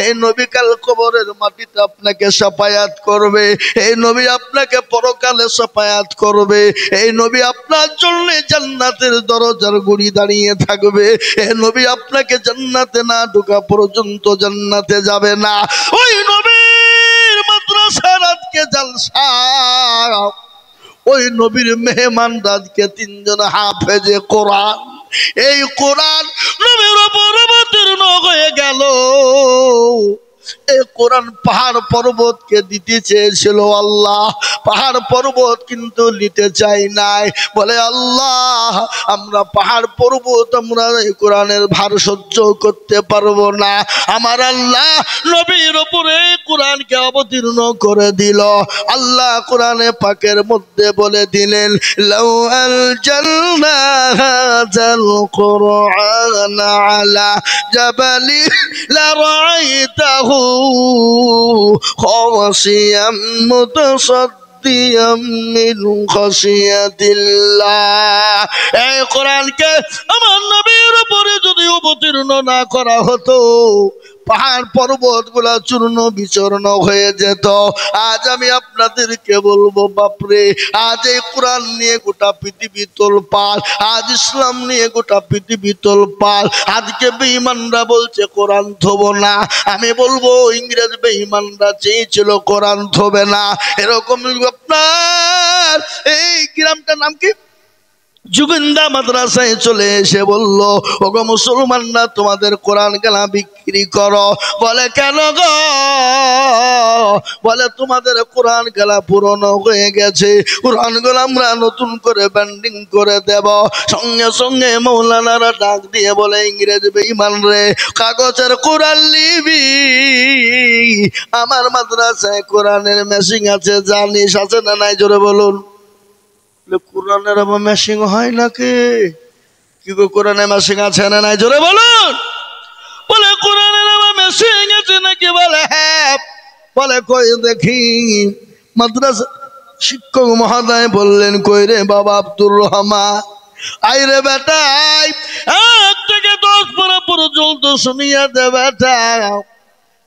এই নবী কাল কবরের মাটিতে আপনাকে সাফায়াত করবে, এই নবী আপনাকে পরকালে সাফায়াত করবে, এই নবী আপনার জন্য জান্নাতের দরজার গুড়ি দাঁড়িয়ে থাকবে, এই নবী আপনাকে জান্নাতে না ঢোকা পর্যন্ত জান্নাতে যাবে না। ওই নবীর মাদ্রাসার আজকে জালসা, ওই নবীর মেহমান রাজকে 3 জন হাফেজে কোরআন, এই কোরআন নবীর উপর অবতীর্ণ হয়ে গেল। এই কোরআন পাহাড় পর্বতকে দিতে চেয়েছিল আল্লাহ, পাহাড় পর্বত কিন্তু নিতে চাই নাই। বলে আল্লাহ আমরা পাহাড় পর্বত আমরা এই কোরআনের ভার সহ্য করতে পারবো না। আমার আল্লাহ নবীর উপরে কোরআনকে অবতীর্ণ করে দিল। আল্লাহ কোরআনে পাকের মধ্যে বলে দিলেন, লাউ আনজালনা হাযাল কুরআন আলা জাবালি লারাআইতাহু খাশিয়াম মুতাসাদ্দিয়াম মিন খাশিয়াতিল্লাহ। এই কোরআনকে আমার নবীর উপরে যদি অবতীর্ণ না করা হতো, পাহাড় পর্বত গুলা চূর্ণ বিচূর্ণ হয়ে যেত। আজ আমি আপনাদেরকে বলবো, বাপরে আজ এই কোরআন নিয়ে গোটা পৃথিবী তোলপাড়, আজ ইসলাম নিয়ে গোটা পৃথিবী তোলপাড়। আজকে বেঈমানরা বলছে কোরআন থব না, আমি বলবো ইংরেজ বেঈমানরা চেয়েছিল কোরআন থবে না। এরকম আপনার এই গ্রামটার নাম কি, জুগিন্দা মাদ্রাসায় চলে এসে বলল, ওগো মুসলমানরা তোমাদের কোরআন গালা বিক্রি করো। বলে কেন গো? বলে তোমাদের কোরআন গালা পুরনো হয়ে গেছে, কোরআন গালা আমরা নতুন করে ব্যান্ডিং করে দেব। সঙ্গে সঙ্গে মৌলানারা ডাক দিয়ে বলে, ইংরেজ বেঈমান রে, কাগজের কোরআন লিবি? আমার মাদ্রাসায় কোরআনের মেশিন আছে, জানিস আছে না নাই? জোরে বলুন। কোরআনের আবার মেশিং হয় নাকি? কি গো কোরআনের মেশিং আছে না নাই? জোরে বলুন। বলে কোরআনের আবার মেশিং আছে নাকি? বলে হ্যাঁ। বলে কই দেখি। মাদ্রাসা শিক্ষক মহোদয় বললেন, কই রে বাবা আব্দুর রহমান, আই রে বেটা, 1 থেকে 10 পর্যন্ত শুনিয়ে দে বেটা।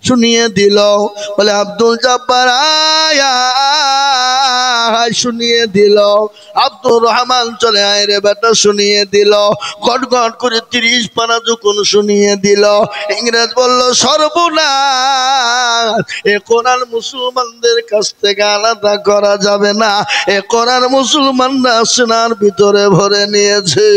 শুনিয়ে দিল। বলে আব্দুল জব্বার আয়া, শুনিয়ে দিল। আব্দুর রহমান চলে আয় রে বেটা, শুনিয়ে দিল। গট গট করে 30 পারা যখন শুনিয়ে দিল, ইংরেজ বলল, সর্বনাশ, এ কোরআন মুসলমানদের কাছ থেকে আলাদা করা যাবে না, এ কোরআন মুসলমানরা সিনার ভিতরে ভরে নিয়েছে।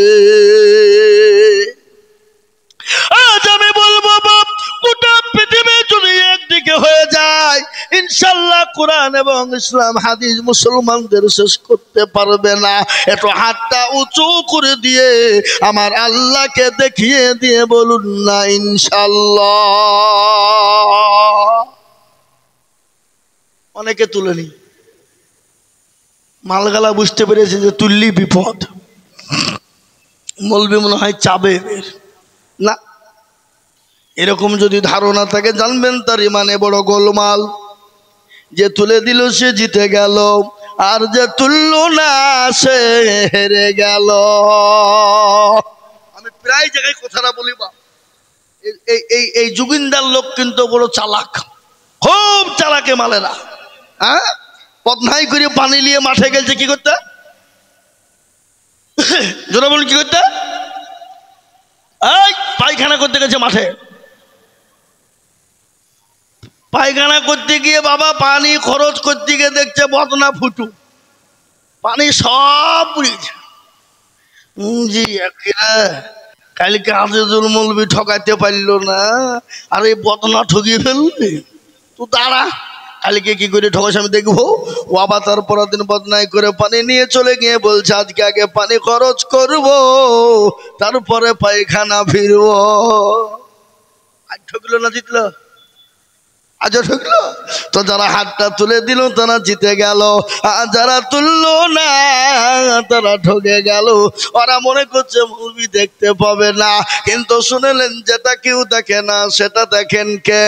আজ আমি বলবো বাপ, গোটা পৃথিবী যদি একদিকে হয়ে যায়, ইনশাল্লাহ কোরআন এবং ইসলাম হাদিস মুসলমানদের শেষ করতে পারবে না। এত হাতটা উঁচু করে দিয়ে আমার আল্লাহকে দেখিয়ে দিয়ে বলুন না ইনশাল্লাহ। অনেকে তুলেনি, মালগালা বুঝতে পেরেছে যে তুললি বিপদ, মলবি মনে হয় চাবে না। এরকম যদি ধারণা থাকে, জানবেন তার ইমানে বড় গোলমাল। যে তুলে দিল সে জিতে গেল, আর যে তুলল না সে হেরে গেল। আমি প্রায় জায়গায় কথাটা বলি, বা এই জুগিন্দার লোক কিন্তু বড় চালাক, খুব চালাকে মালেরা। হ্যাঁ, পদনাই করে পানি নিয়ে মাঠে গেছে, কি করতে? জোরে বলুন, কি করতে? এই পায়খানা করতে গেছে মাঠে। পায়খানা করতে গিয়ে বাবা পানি খরচ করতে গিয়ে দেখছে বদনা ফুটু, পানি সব পুড়িয়েছে। জি কালকে আজিজুল মৌলবি ঠকাইতে পারলো না, আর এই বদনা ঠকিয়ে ফেললি, তো দাঁড়া কালকে কি করে ঠকাস আমি দেখবো। ও আবার তার পরের দিন বদনাই করে পানি নিয়ে চলে গিয়ে বলছে, আজকে আগে পানি খরচ করবো, তারপরে পায়খানা ফিরবো। আজ ঠকলো না জিতলো? আজ ঠকলো। তো যারা হাতটা তুলে দিল তারা জিতে গেল, আর যারা তুললো না তারা ঠকে গেল। ওরা মনে করছে মুভি দেখতে পাবে না, কিন্তু শুনলেন যেটা কেউ দেখে না সেটা দেখেন কে?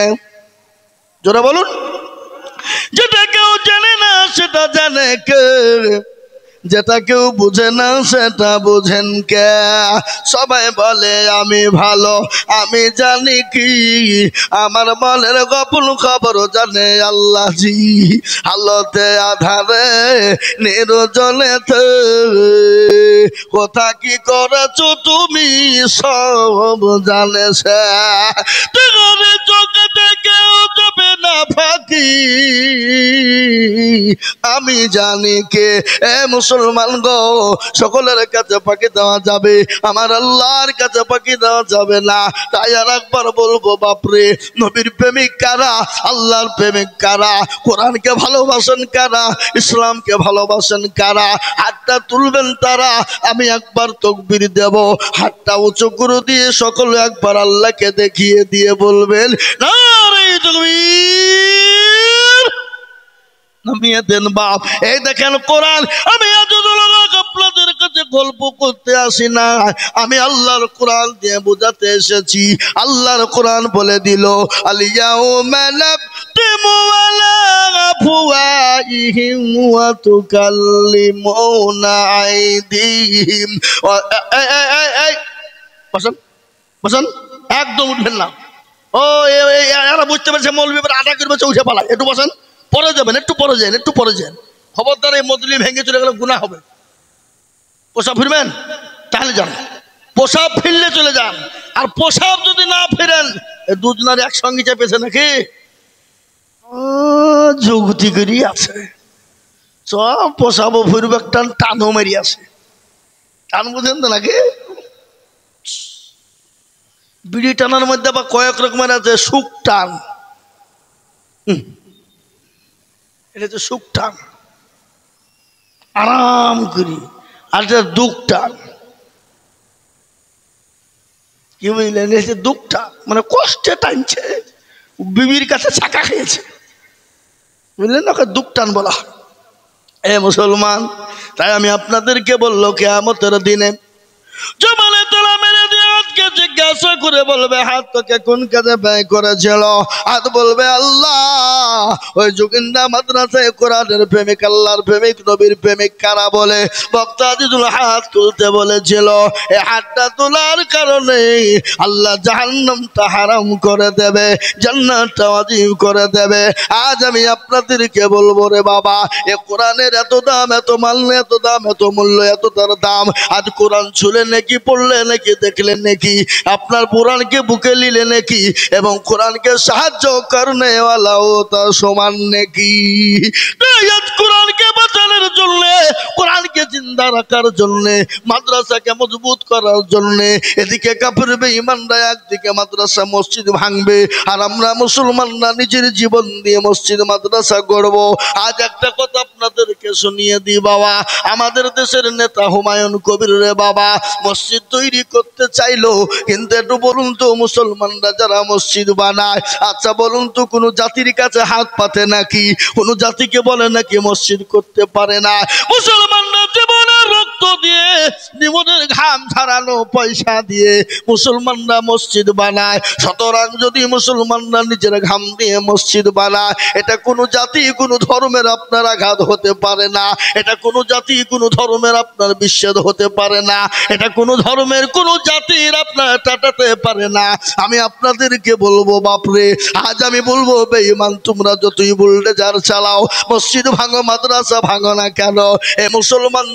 জোরে বলুন। যেটা কেউ জানে না সেটা জানে কে? যেটা কেউ বুঝে না সেটা বুঝেন কে? সবাই বলে আমি ভালো, আমি জানি কি, আমার মনের গোপন খবর জানে আল্লাহ জি। আলোতে আধারে নির্জনেতে কথা কি করেছো তুমি সব জানে সে। চোখে কেউ যাবে না ফাঁকি, আমি জানি কে। এ মুসলমান গো, সকলের কাছে ফাঁকি দেওয়া যাবে, আমার আল্লাহর কাছে ফাঁকি দেওয়া যাবে না। তাই আর একবার বলবো, বাপরে, নবীর প্রেমিক কারা, আল্লাহর প্রেমিক কারা, কোরআনকে ভালোবাসেন কারা, ইসলামকে ভালোবাসেন কারা, হাতটা তুলবেন তারা। আমি একবার তাকবীর দেব, হাতটা উঁচু করে দিয়ে সকলে একবার আল্লাহকে দেখিয়ে দিয়ে বলবেন, নারে তাকবীর। নামিয়ে দেন বাপ। এই দেখেন কোরআন, আমি আপনাদের কাছে গল্প করতে আসি না, আমি আল্লাহর কোরআন দিয়ে বোঝাতে এসেছি। আল্লাহর কোরআন বলে দিল, আলিয়াউমা নাখতিমু আলা আফওয়াহিহিম ওয়া তুকাল্লিমুনা আইদিহিম। বসেন বসেন, একদম উঠবেন না। ও এরা বুঝতে পেরেছে মৌলবী আটা করবে, উঠে পালায়। একটু বসেন, পরে যাবেন, একটু পরে যান, একটু পরে যান। খবরদার এই মজলি ভেঙে চলে গেলে গুনাহ হবে। পোশাব ফিরবেন তাহলে যান, পোশাব ফিরলে চলে যান। আর পোশাব যদি না ফিরেন, দুজনের একসঙ্গে চেপেছে নাকি যুক্তি করি আছে, সব পোশাবও ফিরবে, টান টানও মেরি আছে। টান বুঝেন তো নাকি? বিড়ি টানার মধ্যে আবার কয়েক রকমের আছে, সুখ টান, এটা হচ্ছে সুখ টান, আরাম করি। আর এটা দুঃখ টান, কি বুঝলেন? এটা দুঃখটা মানে কষ্টে টানছে, বিবির কাছে ছাকা খেয়েছে, বুঝলেন? ওকে দুঃখ টান বলা। এ মুসলমান, তাই আমি আপনাদেরকে বললো, কিয়ামতের দিনে জমানে তোলা মেরে দিয়ে হাতকে জিজ্ঞাসা করে বলবে, হাত তোকে কোন কাজে ব্যয় করেছিল? হাত বলবে, আল্লাহ। ওই যোগিন্দা মাদ্রাসায় কোরআনের প্রেমিক, আল্লাহর প্রেমিক, নবীর প্রেমিক কারা বলে বক্তা আজিজুল হাত তুলতে বলেছিল। এই হাতটা তোলার কারণে আল্লাহ জাহান্নামটা হারাম করে দেবে, জান্নাতটা ওয়াজিব করে দেবে। আজ আমি আপনাদেরকে বলবো, রে বাবা, এ কোরআনের এত দাম, এত মান্য, এত দাম, এত মূল্য, এত তার দাম। আজ কোরআন ছুলে নাকি, পড়লে নাকি, দেখলেন নাকি, আপনার কোরআনকে বুকে নিলে নাকি, এবং কোরআনকে সাহায্য করনেওয়ালাও তার সমান নাকি? আজ কোরআনকে বাঁচানোর জন্য, কোরআনকে জিন্দা রাখার জন্য, মাদ্রাসাকে মজবুত করার জন্য, এদিকে কাফের বেঈমানরা একদিকে মাদ্রাসা মসজিদ ভাঙবে, আর আমরা মুসলমানরা নিজের জীবন দিয়ে মসজিদ মাদ্রাসা গড়ব। আজ একটা কথা আপনাদেরকে শুনিয়ে দিই বাবা, আমাদের দেশের নেতা হুমায়ুন কবির, রে বাবা, মসজিদ তৈরি করতে চাইলো, কিন্তু একটু বলুন তো, মুসলমানরা যারা মসজিদ বানায়, আচ্ছা বলুন তো, কোনো জাতির কাছে হাত পাতে নাকি? কোনো জাতিকে বলে নাকি মসজিদ করতে পারে না? মুসলমানরা জীবনের রক্ত দিয়ে, জীবনের ঘাম ঝরানো পয়সা দিয়ে মুসলমানরা মসজিদ বানায়। সুতরাং যদি মুসলমানরা নিজের ঘাম দিয়ে মসজিদ বানায়, এটা কোনো জাতি, কোনো ধর্মের আপনার আঘাত হতে পারে না, এটা কোনো জাতি, কোনো ধর্মের আপনার বিচ্ছেদ হতে পারে না, এটা কোনো ধর্মের, কোনো জাতির আপনার টাটাতে পারে না। আমি আপনাদেরকে বলবো, বাপরে, আজ আমি বলবো, বেঈমান তোমরা যতই বুলডোজার চালাও, মসজিদ ভাঙো, মাদ্রাসা ভাঙো না কেন, এ মুসলমান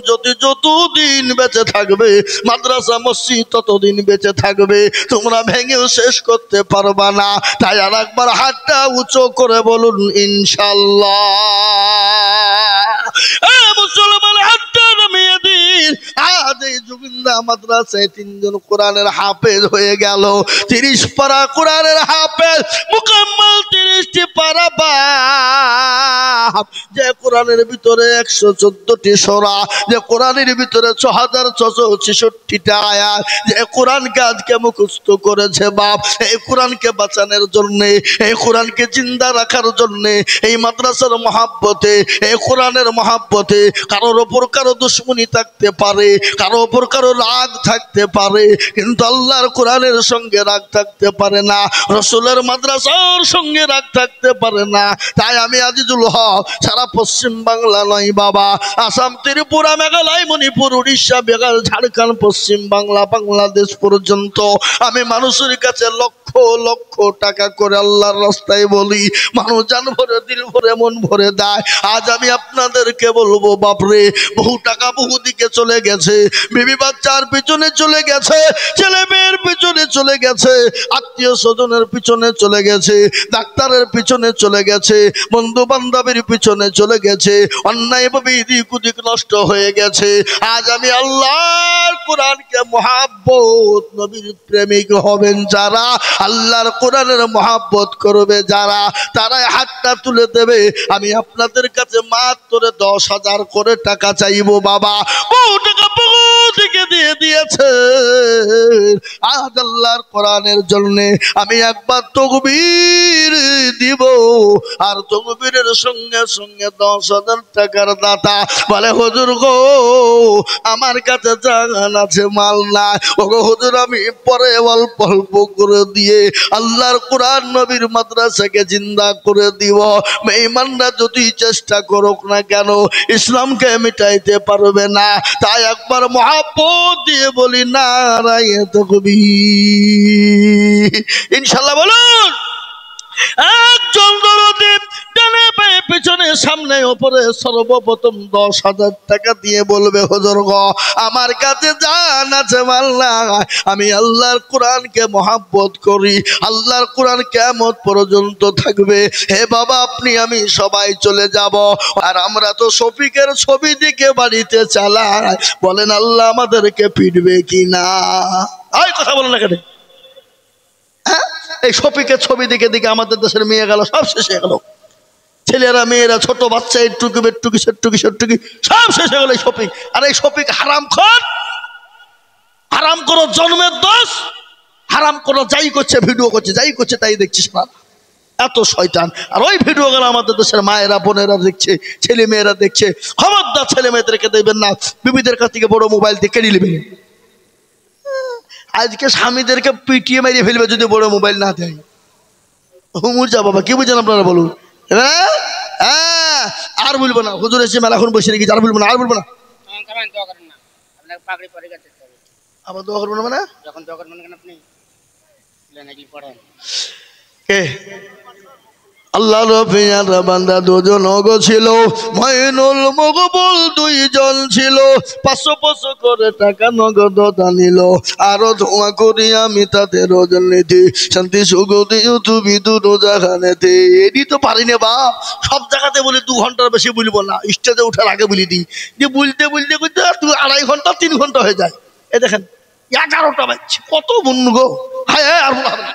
যতদিন বেঁচে থাকবে, মাদ্রাসা মসজিদ ততদিন বেঁচে থাকবে, তোমরা ভেঙেও শেষ করতে পারবা না। তাই আর একবার হাতটা উঁচু করে বলুন, ইনশাআল্লাহ। মুসলমান, হাতটা নামিয়ে দিন। আজ এই যোগিন্দা মাদ্রাসায় 3 জন কোরআনের হাফেজ হয়ে গেল। 30 পারা কোরআনের হাফেজ, মুকাম্মাল 30টি পারা বাপ। যে কোরআনের ভিতরে 114টি সূরা, যে কোরআনের ভিতরে 6466টা আয়াত, যে কোরআনকে আজকে মুখস্থ করেছে বাপ, এই কোরআনকে বাঁচানোর জন্য, এই কোরআনকে জিন্দা রাখার জন্য, এই মাদ্রাসার মহাব্বতে, এই কোরআনের মহাব্বতে কারোর ওপর কারো দুশ্মনী থাকতে পারে, কারো ওপর কারো রাগ থাকতে পারে, কিন্তু আল্লাহর কোরআনের সঙ্গে রাগ থাকতে পারে না, রসুলের মাদ্রাসার সঙ্গে রাগ থাকতে পারে না। তাই আমি আজিজুল হক সারা পশ্চিম বাংলা নয় বাবা, আসাম, ত্রিপুরা, মেঘালয়, মণিপুর, উড়িষ্যা, বেঙ্গল, ঝাড়খণ্ড, পশ্চিম বাংলা, বাংলাদেশ পর্যন্ত আমি মানুষের কাছে লক্ষ লক্ষ টাকা করে আল্লাহর রাস্তায় বলি, মানুষ জান ভরে, দিল ভরে, মন ভরে দেয়। আজ আমি আপনাদেরকে বলবো, বাপরে, বহু টাকা বহু দিকে চলে গেছে, বিবি বাচ্চার পিছনে চলে গেছে, ছেলে মেয়ের পিছনে চলে গেছে, আত্মীয় স্বজনের পিছনে চলে গেছে, ডাক্তারের পিছনে পিছনে চলে গেছে, বন্ধু বান্ধবের পিছনে চলে গেছে, অন্যায়ভাবে দিক উদিক নষ্ট হয়ে গেছে। আজ আমি আল্লাহর কোরআনকে মহাব্বত, নবীর প্রেমিক হবেন যারা, আল্লাহর কোরআনের মহাব্বত করবে যারা, তারাই হাতটা তুলে দেবে। আমি আপনাদের কাছে মাত্র 10,000 করে টাকা চাইবো বাবা। বহু টাকা থেকে দিয়ে দিয়েছে। আজ আল্লাহর কোরআনের জন্য আমি একবার তাকবীর দিব, আর তাকবীরের সঙ্গে সঙ্গে 10,000 টাকার দাতা বলে হুজুর গো আমার কাছে জান আছে মাল না, ওগো হুজুর আমি পরে অল্প অল্প করে দিয়ে আল্লাহর কোরআন নবীর মাদ্রাসাকে জিন্দা করে দিব। বেঈমানরা যদি চেষ্টা করুক না কেন ইসলামকে মিটাইতে পারবে না। তাই একবার মহাব্বত দিয়ে বলি নারায়ে তাকবীর, ইনশাআল্লাহ বলুন। একজন দরদী ডানে পায়ে পিছনে সামনে উপরে সর্বপ্রথম 10,000 টাকা দিয়ে বলবে হুজুর গো আমার কাছে জান আছে মাল নাই, আমি আল্লাহর কোরআনকে মহাব্বত করি, আল্লাহর কোরআন কিয়ামত পর্যন্ত থাকবে। হে বাবা আপনি আমি সবাই চলে যাব, আর আমরা তো শফিকের ছবি দিকে বাড়িতে চালাই, বলেন আল্লাহ আমাদেরকে পিটবে কিনা? এই কথা বলেন না কেন? এই শফিকের ছবি দিকে দিকে আমাদের দেশের মেয়ে গেল, সব শেষ হয়ে গেল। ছেলেরা মেয়েরা ছোট বাচ্চা একটুকি বেটুকি সেটুকি সেটুকি সব শেষ হয়ে গেল এই শফিক। আর এই শফিক হারামখোর, হারাম করো জন্মের দোষ, হারাম করো যাই করছে ভিডিও করছে, যাই করছে তাই দেখছিস না, এত শয়তান। আর ওই ভিডিও গেল আমাদের দেশের মায়েরা বোনেরা দেখছে, ছেলে মেয়েরা দেখছে। খবরদার ছেলে মেয়েদেরকে দেবেন না, বিবিদের কাছ থেকে বড় মোবাইল দিয়ে কেড়ে নেবেন। আজকে স্বামীদেরকে পিটিয়ে মেরে ফেলবে যদি বড় মোবাইল না দেয়। হুমুর যা বাবা, কি বুঝছেন আপনারা বলুন? হ্যাঁ হ্যাঁ, আর বলবো না, হুজুর এসে মেলাখন বসে রেখেছি, আর বলবো না, আর বলবো না। আবার দোয়া করবো না মানে যখন দোয়া করবেন কেন আপনি কে? আল্লাহ রফিয়ার বান্দা দুজন গো ছিল, মঈনুল মকবুল দুইজন ছিল, 500 করে টাকা নগদ দানিল, আরো ধোঁয়া করি আমি তাদের রোজনীতি, শান্তি সুখ দিও তুমি দুটো জাহানেতে। এটি তো পারি না বাপ, সব জায়গাতে বলি 2 ঘন্টার বেশি বলবো না, স্টেজে উঠার আগে বলি দিই যে বলতে বলতে বলতে 2.5 ঘন্টা 3 ঘন্টা হয়ে যায়। এ দেখেন 11টা বাজছে, কত বন্ধু গো। হ্যাঁ আর বলা হবে না।